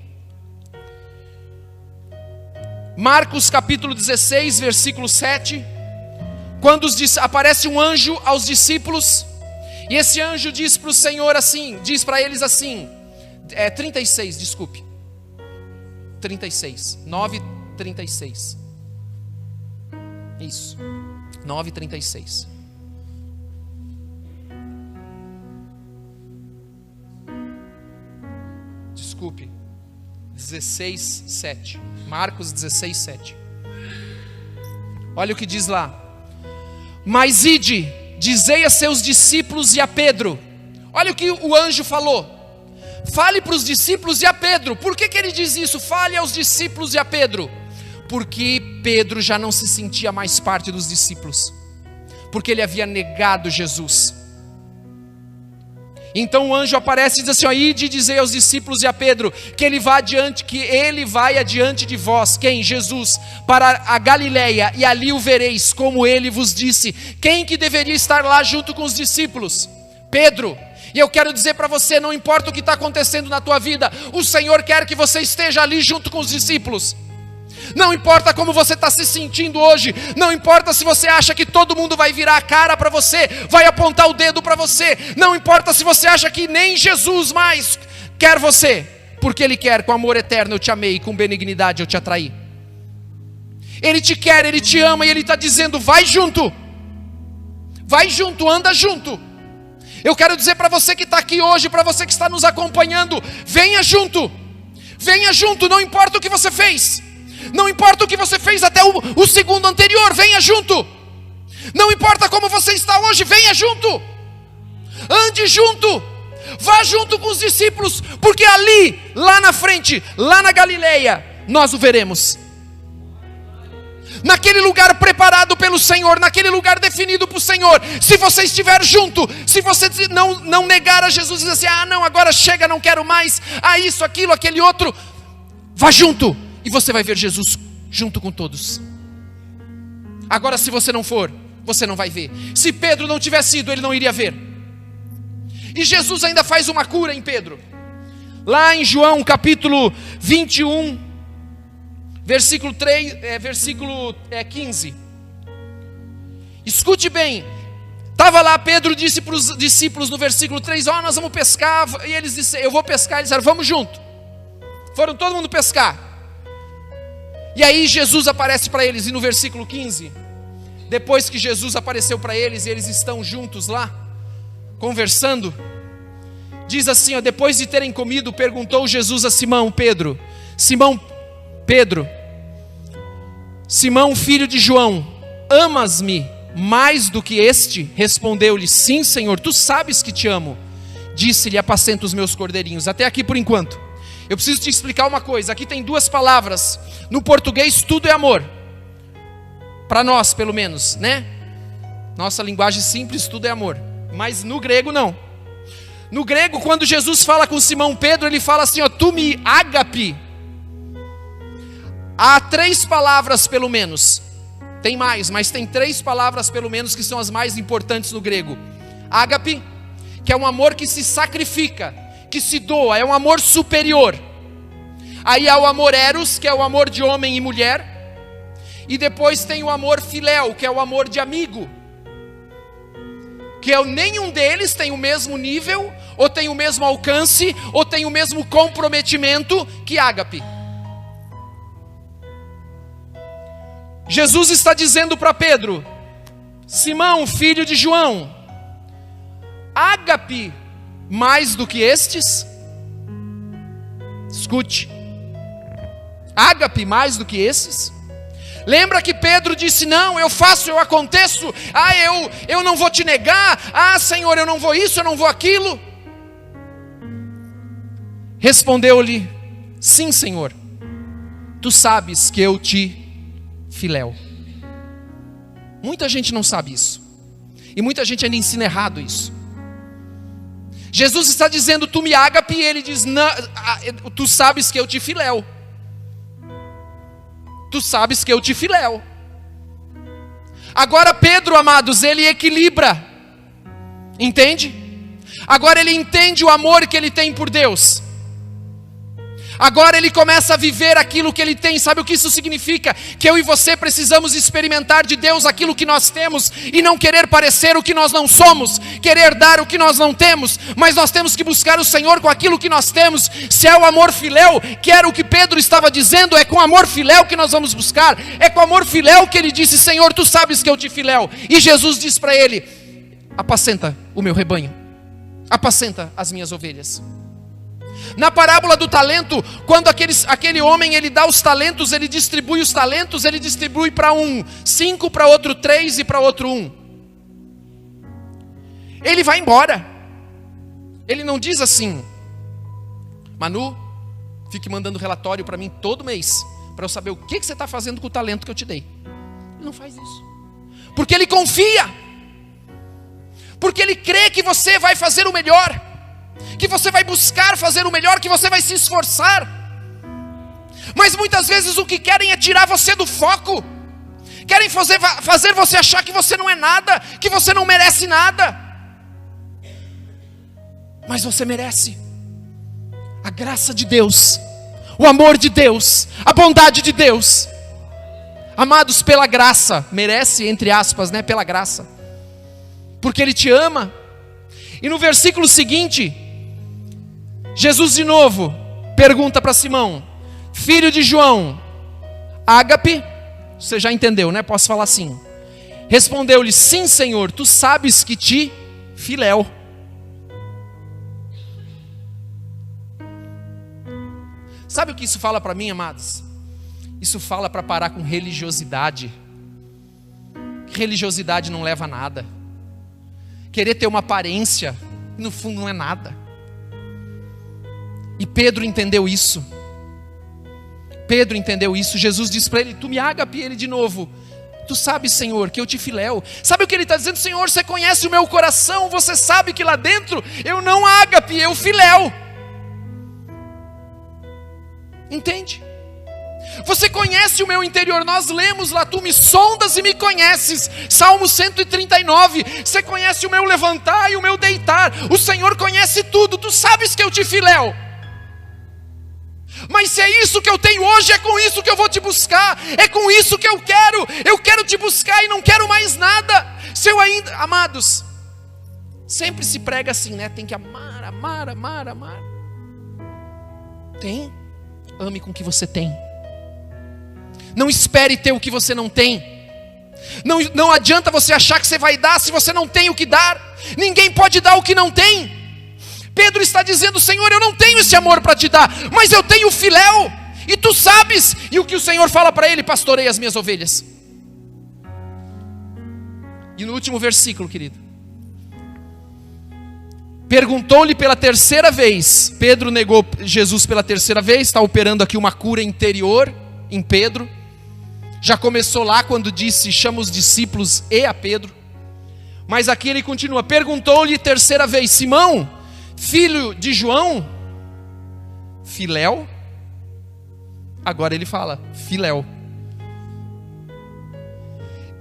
Marcos capítulo 16, versículo 7, quando aparece um anjo aos discípulos, e esse anjo diz para o Senhor assim, diz para eles assim, 36, desculpe, 36, 9:36, isso, 9:36. Desculpe, 16:7. Marcos 16:7. Olha o que diz lá. Mas ide, dizei a seus discípulos e a Pedro. Olha o que o anjo falou. Fale para os discípulos e a Pedro. Por que ele diz isso? Fale aos discípulos e a Pedro. Porque Pedro já não se sentia mais parte dos discípulos, porque ele havia negado Jesus. Então o anjo aparece e diz assim: ide dizer aos discípulos e a Pedro que ele vai adiante de vós, quem? Jesus, para a Galileia, e ali o vereis, como ele vos disse. Quem que deveria estar lá junto com os discípulos? Pedro. E eu quero dizer para você, não importa o que está acontecendo na tua vida, o Senhor quer que você esteja ali junto com os discípulos. Não importa como você está se sentindo hoje, não importa se você acha que todo mundo vai virar a cara para você, vai apontar o dedo para você, não importa se você acha que nem Jesus mais quer você, porque Ele quer. Com amor eterno eu te amei, com benignidade eu te atraí. Ele te quer, Ele te ama, e Ele está dizendo: vai junto, anda junto. Eu quero dizer para você que está aqui hoje, para você que está nos acompanhando, venha junto, não importa o que você fez. Não importa o que você fez até o segundo anterior, venha junto. Não importa como você está hoje, venha junto. Ande junto. Vá junto com os discípulos, porque ali, lá na frente, lá na Galileia, nós o veremos. Naquele lugar preparado pelo Senhor, naquele lugar definido para o Senhor. Se você estiver junto, se você não negar a Jesus e dizer assim: ah não, agora chega, não quero mais, isso, aquilo, aquele outro, vá junto. E você vai ver Jesus junto com todos. Agora, se você não for, você não vai ver. Se Pedro não tivesse ido, ele não iria ver. E Jesus ainda faz uma cura em Pedro. Lá em João capítulo 21, versículo 15. Escute bem. Estava lá, Pedro disse para os discípulos no versículo 3, nós vamos pescar, e eles disseram, eu vou pescar, eles disseram, vamos junto. Foram todo mundo pescar. E aí Jesus aparece para eles, e no versículo 15, depois que Jesus apareceu para eles, e eles estão juntos lá, conversando, diz assim, depois de terem comido, perguntou Jesus a Simão Pedro, Simão, filho de João, amas-me mais do que este? Respondeu-lhe, sim, Senhor, tu sabes que te amo. Disse-lhe, apacenta os meus cordeirinhos. Até aqui por enquanto. Eu preciso te explicar uma coisa, aqui tem duas palavras, no português tudo é amor, para nós pelo menos, né? Nossa linguagem simples, tudo é amor, mas no grego não. No grego, quando Jesus fala com Simão Pedro, ele fala assim, tu me ágape. Há 3 palavras pelo menos, tem mais, mas tem 3 palavras pelo menos que são as mais importantes no grego. Ágape, que é um amor que se sacrifica, que se doa, é um amor superior. Aí há o amor eros, que é o amor de homem e mulher, e depois tem o amor filéu, que é o amor de amigo, que nenhum deles tem o mesmo nível, ou tem o mesmo alcance, ou tem o mesmo comprometimento que ágape. Jesus está dizendo para Pedro, Simão, filho de João, ágape mais do que estes? Escute, ágape mais do que esses? Lembra que Pedro disse, não, eu faço, eu aconteço, eu não vou te negar, Senhor, eu não vou isso, eu não vou aquilo. Respondeu-lhe, sim, Senhor, tu sabes que eu te filéu. Muita gente não sabe isso, e muita gente ainda ensina errado isso. Jesus está dizendo, tu me ágape, e ele diz, não, tu sabes que eu te filéu. Tu sabes que eu te filéu. Agora Pedro, amados, ele equilibra, entende? Agora ele entende o amor que ele tem por Deus. Agora ele começa a viver aquilo que ele tem. Sabe o que isso significa? Que eu e você precisamos experimentar de Deus aquilo que nós temos, e não querer parecer o que nós não somos, querer dar o que nós não temos, mas nós temos que buscar o Senhor com aquilo que nós temos. Se é o amor filéu, que era o que Pedro estava dizendo, é com amor filéu que nós vamos buscar. É com amor filéu que ele disse, Senhor, tu sabes que eu te filéu. E Jesus diz para ele, apacenta o meu rebanho, apacenta as minhas ovelhas. Na parábola do talento, quando aquele homem, ele dá os talentos, ele distribui os talentos, ele distribui para um 5, para outro 3 e para outro 1. Ele vai embora. Ele não diz assim, Manu, fique mandando relatório para mim todo mês, para eu saber o que você está fazendo com o talento que eu te dei. Ele não faz isso, porque ele confia, porque ele crê que você vai fazer o melhor, que você vai buscar fazer o melhor, que você vai se esforçar. Mas muitas vezes o que querem é tirar você do foco, querem fazer você achar que você não é nada, que você não merece nada. Mas você merece a graça de Deus, o amor de Deus, a bondade de Deus. Amados, pela graça, merece entre aspas, né? Pela graça, porque Ele te ama. E no versículo seguinte, Jesus de novo pergunta para Simão, filho de João, ágape, você já entendeu, né? Posso falar assim. Respondeu-lhe, sim, Senhor, tu sabes que te filéu. Sabe o que isso fala para mim, amados? Isso fala para parar com religiosidade. Religiosidade não leva a nada. Querer ter uma aparência, no fundo não é nada. E Pedro entendeu isso. Pedro entendeu isso. Jesus disse para ele, tu me ágape, ele de novo, tu sabes, Senhor, que eu te filéu. Sabe o que ele está dizendo? Senhor, você conhece o meu coração, você sabe que lá dentro eu não ágape, eu filéu. Entende? Você conhece o meu interior, nós lemos lá, tu me sondas e me conheces, Salmo 139, você conhece o meu levantar e o meu deitar, o Senhor conhece tudo, tu sabes que eu te filéu. Mas se é isso que eu tenho hoje, é com isso que eu vou te buscar, é com isso que eu quero te buscar e não quero mais nada. Se eu ainda, amados, Sempre se prega assim, né? Tem que amar, amar, amar, amar. Tem. Ame com o que você tem. Não espere ter o que você não tem. Não adianta você achar que você vai dar se você não tem o que dar. Ninguém pode dar o que não tem. Pedro está dizendo: Senhor, eu não tenho esse amor para te dar, mas eu tenho o filéu, e tu sabes. E o que o Senhor fala para ele? Pastorei as minhas ovelhas. E no último versículo, querido, perguntou-lhe pela terceira vez. Pedro negou Jesus pela terceira vez. Está operando aqui uma cura interior em Pedro. Já começou lá quando disse: chama os discípulos e a Pedro. Mas aqui ele continua. Perguntou-lhe terceira vez: Simão, filho de João, filéu? Agora ele fala: filéu.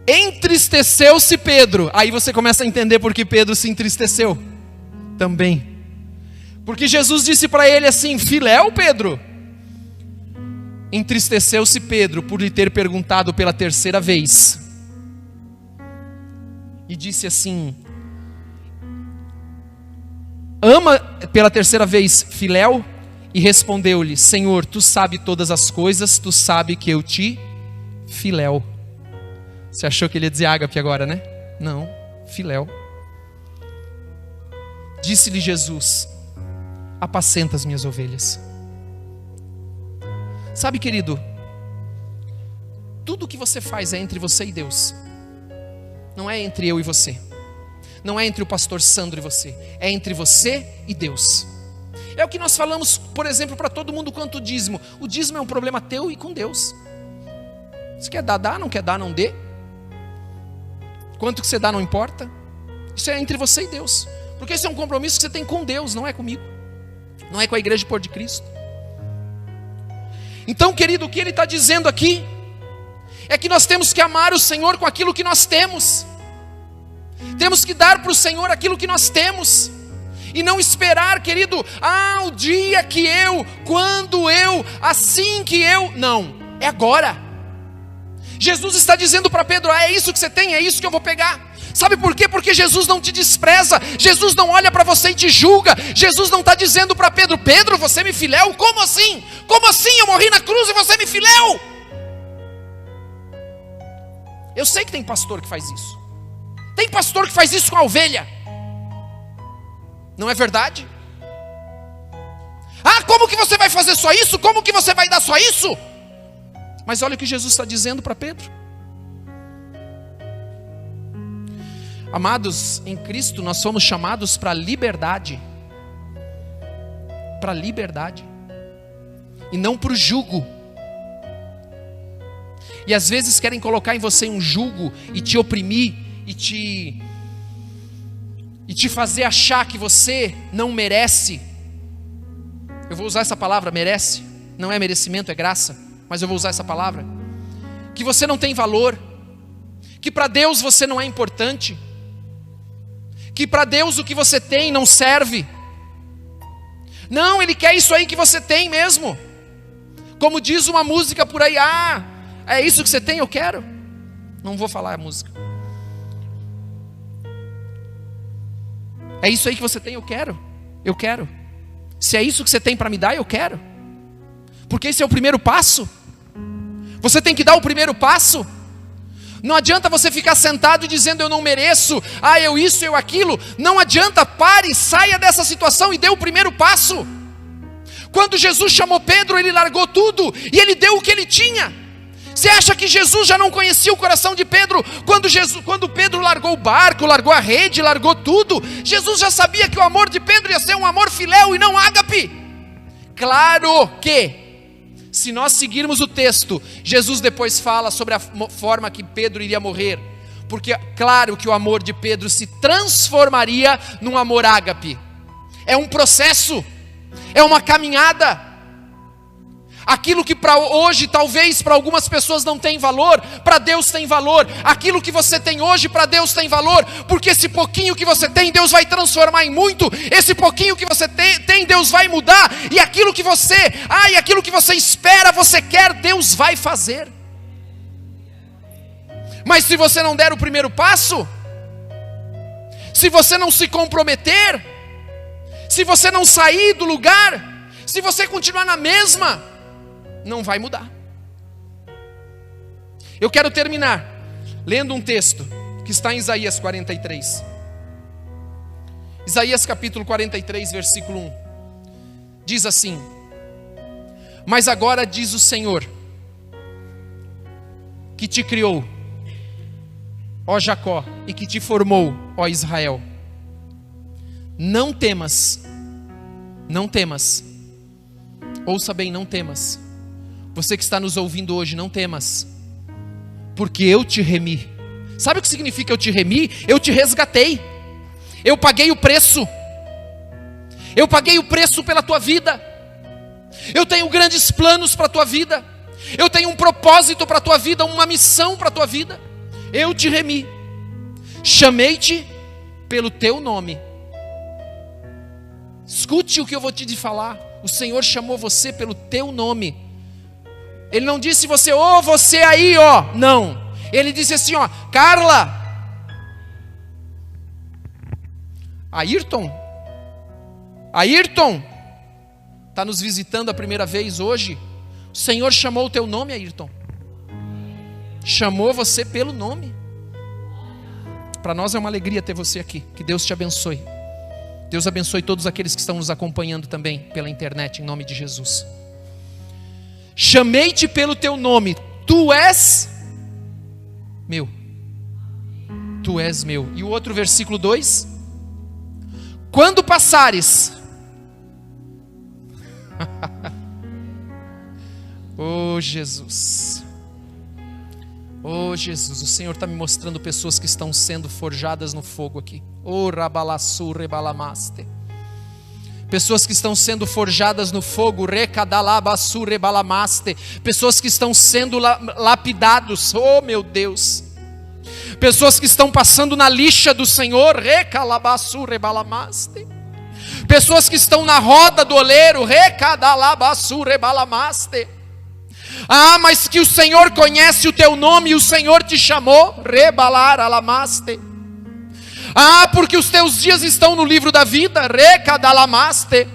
Entristeceu-se Pedro. Aí você começa a entender por que Pedro se entristeceu também. Porque Jesus disse para ele assim: filéu, Pedro? Entristeceu-se Pedro por lhe ter perguntado pela terceira vez. E disse assim: ama pela terceira vez filéu? E respondeu-lhe: Senhor, tu sabe todas as coisas, tu sabe que eu te filéu. Você achou que ele ia dizer ágape agora, né? Não, filéu. Disse-lhe Jesus: apacenta as minhas ovelhas. Sabe, querido, tudo que você faz é entre você e Deus. Não é entre eu e você. Não é entre o pastor Sandro e você. É entre você e Deus. É o que nós falamos, por exemplo, para todo mundo quanto o dízimo. O dízimo é um problema teu e com Deus. Você quer dar, dá. Não quer dar, não dê. Quanto que você dá não importa. Isso é entre você e Deus. Porque esse é um compromisso que você tem com Deus, não é comigo. Não é com a igreja de Pôr de Cristo. Então, querido, o que ele está dizendo aqui é que nós temos que amar o Senhor com aquilo que nós temos. Temos que dar para o Senhor aquilo que nós temos. E não esperar, querido, o dia que eu, quando eu, assim que eu. Não, é agora. Jesus está dizendo para Pedro: é isso que você tem, é isso que eu vou pegar. Sabe por quê? Porque Jesus não te despreza. Jesus não olha para você e te julga. Jesus não está dizendo para Pedro: Pedro, você me filéu? Como assim? Como assim? Eu morri na cruz e você me filéu? Eu sei que tem pastor que faz isso. Tem pastor que faz isso com a ovelha. Não é verdade? Como que você vai fazer só isso? Como que você vai dar só isso? Mas olha o que Jesus está dizendo para Pedro. Amados, em Cristo nós somos chamados para a liberdade. Para a liberdade. E não para o jugo. E às vezes querem colocar em você um jugo e te oprimir e te fazer achar que você não merece. Eu vou usar essa palavra, merece. Não é merecimento, é graça. Mas eu vou usar essa palavra. Que você não tem valor. Que para Deus você não é importante. Que para Deus o que você tem não serve. Não, Ele quer isso aí que você tem mesmo. Como diz uma música por aí: é isso que você tem, eu quero. Não vou falar a música. É isso aí que você tem, eu quero. Eu quero. Se é isso que você tem para me dar, eu quero. Porque esse é o primeiro passo. Você tem que dar o primeiro passo. Não adianta você ficar sentado e dizendo: eu não mereço, eu isso, eu aquilo. Não adianta, pare, saia dessa situação e dê o primeiro passo. Quando Jesus chamou Pedro, ele largou tudo e ele deu o que ele tinha. Você acha que Jesus já não conhecia o coração de Pedro? Quando Pedro largou o barco, largou a rede, largou tudo, Jesus já sabia que o amor de Pedro ia ser um amor filéu e não ágape. Claro que, se nós seguirmos o texto, Jesus depois fala sobre a forma que Pedro iria morrer. Porque claro que o amor de Pedro se transformaria num amor ágape. É um processo, é uma caminhada. Aquilo que para hoje, talvez para algumas pessoas não tem valor, para Deus tem valor. Aquilo que você tem hoje, para Deus tem valor. Porque esse pouquinho que você tem, Deus vai transformar em muito. Esse pouquinho que você tem, Deus vai mudar. E aquilo que você, e aquilo que você espera, você quer, Deus vai fazer. Mas se você não der o primeiro passo, se você não se comprometer, se você não sair do lugar, se você continuar na mesma, não vai mudar. Eu quero terminar lendo um texto que está em Isaías 43. Isaías capítulo 43, versículo 1. Diz assim: mas agora diz o Senhor, que te criou, ó Jacó, e que te formou, ó Israel. Não temas, não temas. Ouça bem, não temas. Você que está nos ouvindo hoje, não temas, porque eu te remi. Sabe o que significa eu te remi? Eu te resgatei. Eu paguei o preço. Eu paguei o preço pela tua vida. Eu tenho grandes planos para a tua vida. Eu tenho um propósito para a tua vida, uma missão para a tua vida. Eu te remi. Chamei-te pelo teu nome. Escute o que eu vou te falar. O Senhor chamou você pelo teu nome. Ele não disse você, ô, você aí, ó. Não. Ele disse assim, ó, Carla. Ayrton. Ayrton. Está nos visitando a primeira vez hoje. O Senhor chamou o teu nome, Ayrton. Chamou você pelo nome. Para nós é uma alegria ter você aqui. Que Deus te abençoe. Deus abençoe todos aqueles que estão nos acompanhando também pela internet, em nome de Jesus. Chamei-te pelo teu nome. Tu és meu. Tu és meu. E o outro versículo 2. Quando passares... Oh Jesus, oh Jesus, o Senhor está me mostrando pessoas que estão sendo forjadas no fogo aqui. Oh Rabalassu Rebalamaste. Pessoas que estão sendo forjadas no fogo. Recadalabasu Rebalamaste. Pessoas que estão sendo lapidados. Oh meu Deus. Pessoas que estão passando na lixa do Senhor. Recalabasu Rebalamaste. Pessoas que estão na roda do oleiro. Recadalabasu Rebalamaste. Ah, mas que o Senhor conhece o teu nome e o Senhor te chamou. Rebalar alamaste. Ah, porque os teus dias estão no livro da vida. Recadalamaste.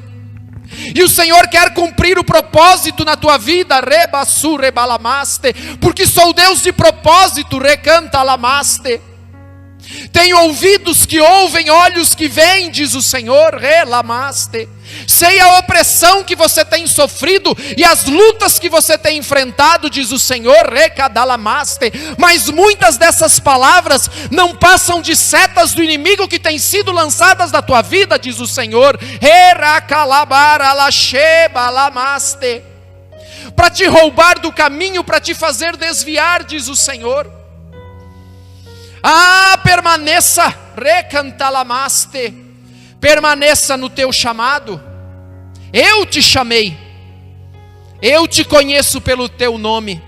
E o Senhor quer cumprir o propósito na tua vida. Rebasu rebalamaste. Porque sou Deus de propósito. Recantalamaste. Tenho ouvidos que ouvem, olhos que veem, diz o Senhor. Relamaste. Sei a opressão que você tem sofrido e as lutas que você tem enfrentado, diz o Senhor. Recadalamaste. Mas muitas dessas palavras não passam de setas do inimigo que têm sido lançadas da tua vida, diz o Senhor. Heracalabaralashebalaste. Para te roubar do caminho, para te fazer desviar, diz o Senhor. Ah, permaneça, recantalamaste, permaneça no teu chamado. Eu te chamei, eu te conheço pelo teu nome.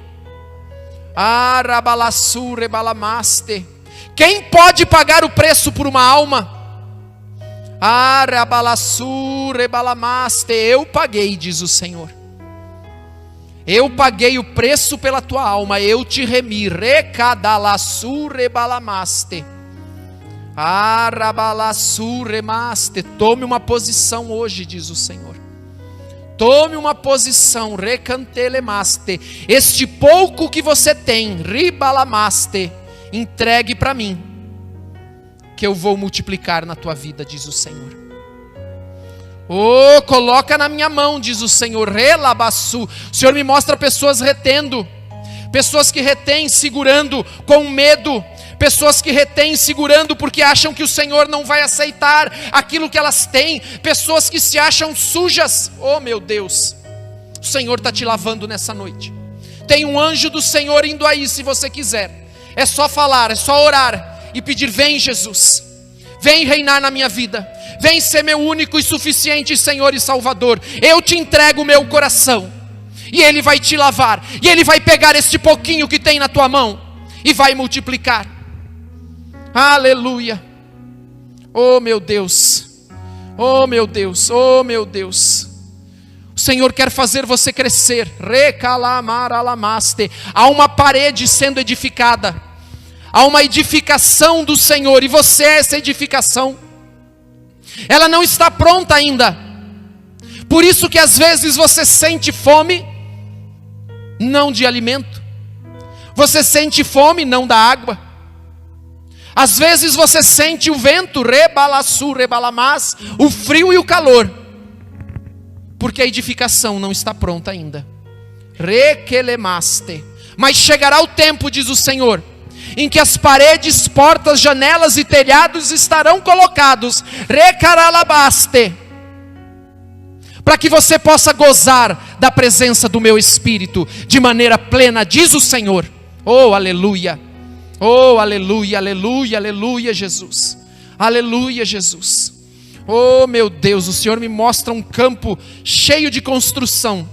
Ah, rabalassu rebalamaste. Quem pode pagar o preço por uma alma? Ah, rabalassu rebalamaste. Eu paguei, diz o Senhor. Eu paguei o preço pela tua alma, eu te remi. Recadalassu rebalamaste. Arabalassu remaste. Tome uma posição hoje, diz o Senhor. Tome uma posição, recantelemaste. Este pouco que você tem, ribalamaste, entregue para mim, que eu vou multiplicar na tua vida, diz o Senhor. Oh, coloca na minha mão, diz o Senhor. Relabassu. O Senhor me mostra pessoas retendo. Pessoas que retêm, segurando com medo. Pessoas que retêm, segurando porque acham que o Senhor não vai aceitar aquilo que elas têm. Pessoas que se acham sujas. Oh meu Deus, o Senhor está te lavando nessa noite. Tem um anjo do Senhor indo aí, se você quiser. É só falar, é só orar e pedir: vem Jesus, vem reinar na minha vida, vem ser meu único e suficiente Senhor e Salvador. Eu te entrego o meu coração. E Ele vai te lavar. E Ele vai pegar este pouquinho que tem na tua mão e vai multiplicar. Aleluia. Oh meu Deus. Oh meu Deus. Oh meu Deus. O Senhor quer fazer você crescer. Recalamaralamaste. Há uma parede sendo edificada. Há uma edificação do Senhor, e você é essa edificação. Ela não está pronta ainda. Por isso que às vezes você sente fome, não de alimento. Você sente fome, não da água. Às vezes você sente o vento, rebalaçu, rebalamás, o frio e o calor, porque a edificação não está pronta ainda. Requelemaste. Mas chegará o tempo, diz o Senhor, em que as paredes, portas, janelas e telhados estarão colocados, recaralabaste, para que você possa gozar da presença do meu Espírito de maneira plena, diz o Senhor. Oh, aleluia! Oh, aleluia, aleluia, aleluia, Jesus. Aleluia, Jesus. Oh, meu Deus, o Senhor me mostra um campo cheio de construção.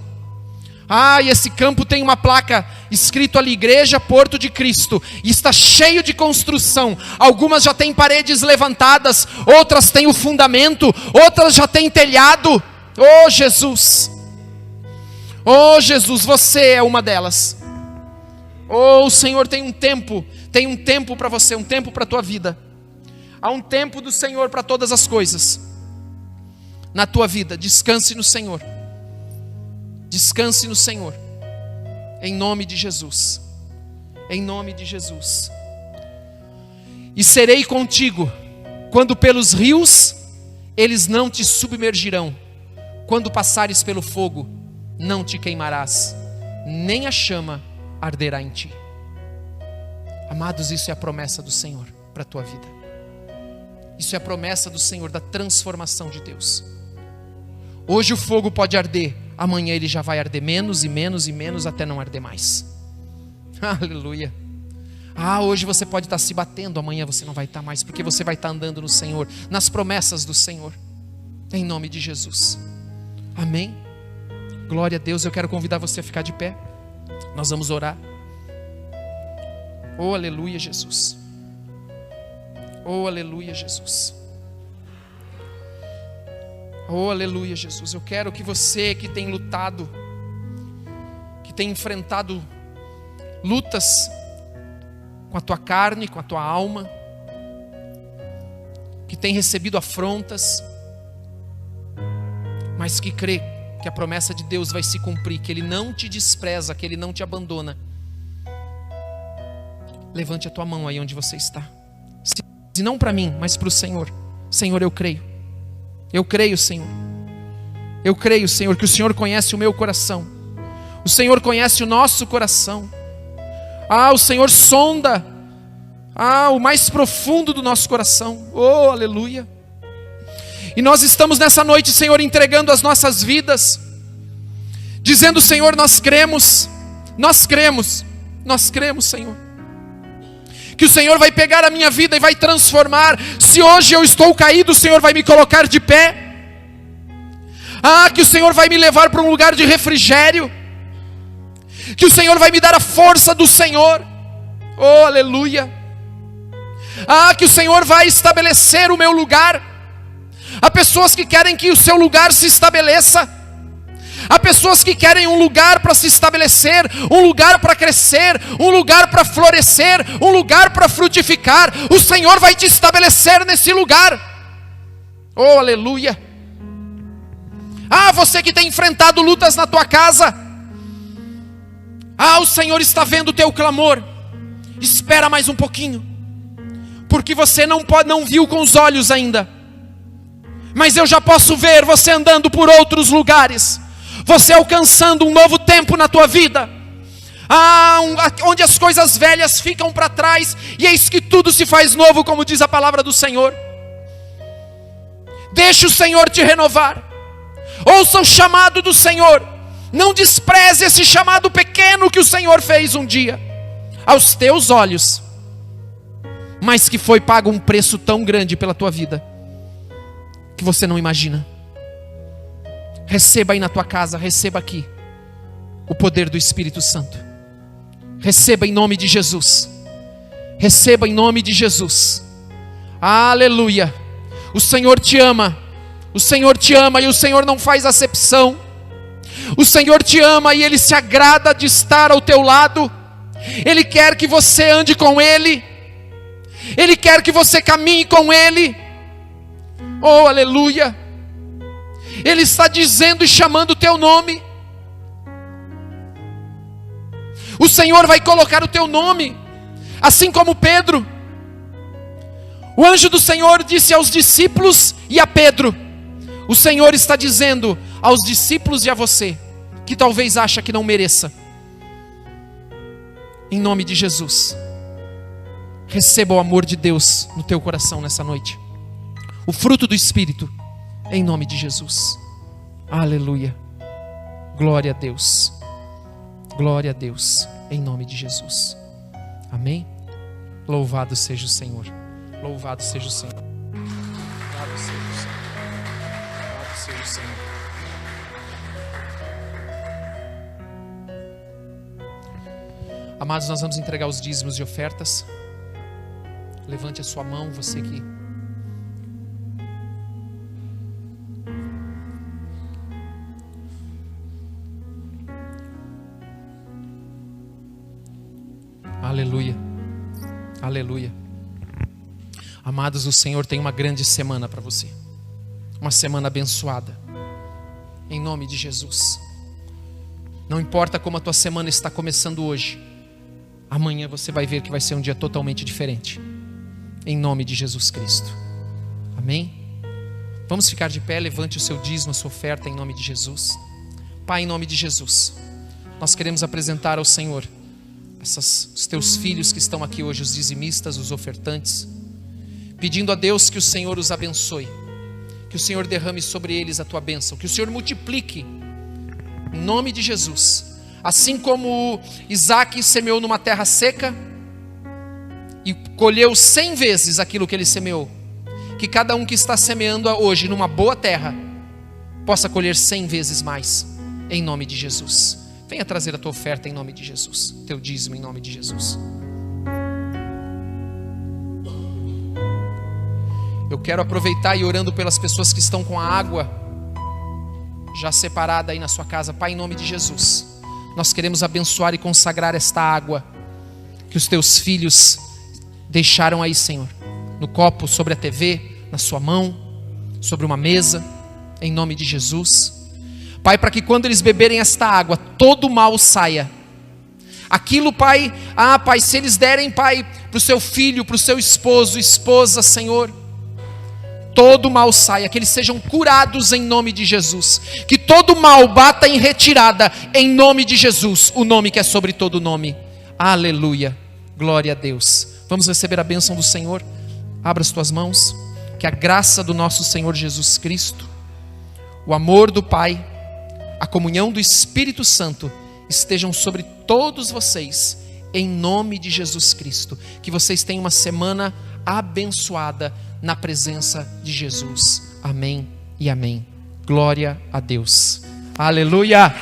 Ah, e esse campo tem uma placa escrito ali, Igreja Porto de Cristo, e está cheio de construção. Algumas já têm paredes levantadas, outras têm o fundamento, outras já têm telhado. Oh, Jesus. Oh, Jesus, você é uma delas. Oh, o Senhor tem um tempo para você, um tempo para a tua vida. Há um tempo do Senhor para todas as coisas na tua vida. Descanse no Senhor. Descanse no Senhor. Em nome de Jesus. Em nome de Jesus. E serei contigo quando pelos rios eles não te submergirão. Quando passares pelo fogo, não te queimarás, nem a chama arderá em ti. Amados, isso é a promessa do Senhor para a tua vida. Isso é a promessa do Senhor, da transformação de Deus. Hoje o fogo pode arder, amanhã ele já vai arder menos e menos e menos, até não arder mais. Aleluia. Ah, hoje você pode estar se batendo, amanhã você não vai estar mais, porque você vai estar andando no Senhor, nas promessas do Senhor. Em nome de Jesus. Amém. Glória a Deus. Eu quero convidar você a ficar de pé. Nós vamos orar. Oh, aleluia, Jesus. Oh, aleluia, Jesus. Oh, aleluia, Jesus. Eu quero que você que tem lutado, que tem enfrentado lutas com a tua carne, com a tua alma, que tem recebido afrontas, mas que crê que a promessa de Deus vai se cumprir, que Ele não te despreza, que Ele não te abandona. Levante a tua mão aí onde você está. Se não para mim, mas para o Senhor. Senhor, eu creio. Eu creio, Senhor. Eu creio, Senhor, que o Senhor conhece o meu coração. O Senhor conhece o nosso coração. Ah, o Senhor sonda o mais profundo do nosso coração. Oh, aleluia. E nós estamos nessa noite, Senhor, entregando as nossas vidas, dizendo, Senhor, nós cremos, Senhor, que o Senhor vai pegar a minha vida e vai transformar. Se hoje eu estou caído, o Senhor vai me colocar de pé. Ah, que o Senhor vai me levar para um lugar de refrigério, que o Senhor vai me dar a força do Senhor. Oh, aleluia. Ah, que o Senhor vai estabelecer o meu lugar. Há pessoas que querem que o seu lugar se estabeleça. Há pessoas que querem um lugar para se estabelecer, um lugar para crescer, um lugar para florescer, um lugar para frutificar. O Senhor vai te estabelecer nesse lugar. Oh, aleluia. Ah, você que tem enfrentado lutas na tua casa. Ah, o Senhor está vendo o teu clamor. Espera mais um pouquinho, porque você não viu com os olhos ainda, mas eu já posso ver você andando por outros lugares, você alcançando um novo tempo na tua vida, onde as coisas velhas ficam para trás, e eis que tudo se faz novo, como diz a palavra do Senhor. Deixa o Senhor te renovar, ouça o chamado do Senhor, não despreze esse chamado pequeno que o Senhor fez um dia, aos teus olhos, mas que foi pago um preço tão grande pela tua vida, que você não imagina. Receba aí na tua casa, receba aqui o poder do Espírito Santo. Receba em nome de Jesus. Receba em nome de Jesus. Aleluia. O Senhor te ama. O Senhor te ama e o Senhor não faz acepção. O Senhor te ama e Ele se agrada de estar ao teu lado. Ele quer que você ande com Ele. Ele quer que você caminhe com Ele. Oh, aleluia. Ele está dizendo e chamando o teu nome. O Senhor vai colocar o teu nome, assim como Pedro. O anjo do Senhor disse aos discípulos e a Pedro: o Senhor está dizendo aos discípulos e a você, que talvez acha que não mereça, em nome de Jesus, receba o amor de Deus no teu coração nessa noite, o fruto do Espírito, em nome de Jesus. Aleluia. Glória a Deus. Glória a Deus, em nome de Jesus. Amém? Louvado seja o Senhor. Louvado seja o Senhor. Louvado seja o Senhor. Louvado seja o Senhor. Amados, nós vamos entregar os dízimos e ofertas. Levante a sua mão, você que... Aleluia, aleluia. Amados, o Senhor tem uma grande semana para você, uma semana abençoada, em nome de Jesus. Não importa como a tua semana está começando hoje, amanhã você vai ver que vai ser um dia totalmente diferente, em nome de Jesus Cristo. Amém? Vamos ficar de pé, levante o seu dízimo, a sua oferta, em nome de Jesus. Pai, em nome de Jesus, nós queremos apresentar ao Senhor os teus filhos que estão aqui hoje, os dizimistas, os ofertantes, pedindo a Deus que o Senhor os abençoe, que o Senhor derrame sobre eles a tua bênção, que o Senhor multiplique, em nome de Jesus. Assim como Isaac semeou numa terra seca e colheu 100 vezes aquilo que ele semeou, que cada um que está semeando hoje numa boa terra possa colher 100 vezes mais, em nome de Jesus. Venha trazer a tua oferta em nome de Jesus, teu dízimo em nome de Jesus. Eu quero aproveitar e orando pelas pessoas que estão com a água já separada aí na sua casa. Pai, em nome de Jesus, nós queremos abençoar e consagrar esta água que os teus filhos deixaram aí, Senhor, no copo, sobre a TV, na sua mão, sobre uma mesa, em nome de Jesus. Pai, para que quando eles beberem esta água, todo o mal saia. Aquilo, Pai, Pai, se eles derem, Pai, para o seu filho, para o seu esposo, esposa, Senhor, todo o mal saia, que eles sejam curados em nome de Jesus. Que todo o mal bata em retirada em nome de Jesus, o nome que é sobre todo nome. Aleluia, glória a Deus. Vamos receber a bênção do Senhor. Abra as tuas mãos. Que a graça do nosso Senhor Jesus Cristo, o amor do Pai, a comunhão do Espírito Santo estejam sobre todos vocês, em nome de Jesus Cristo. Que vocês tenham uma semana abençoada na presença de Jesus. Amém e amém. Glória a Deus. Aleluia.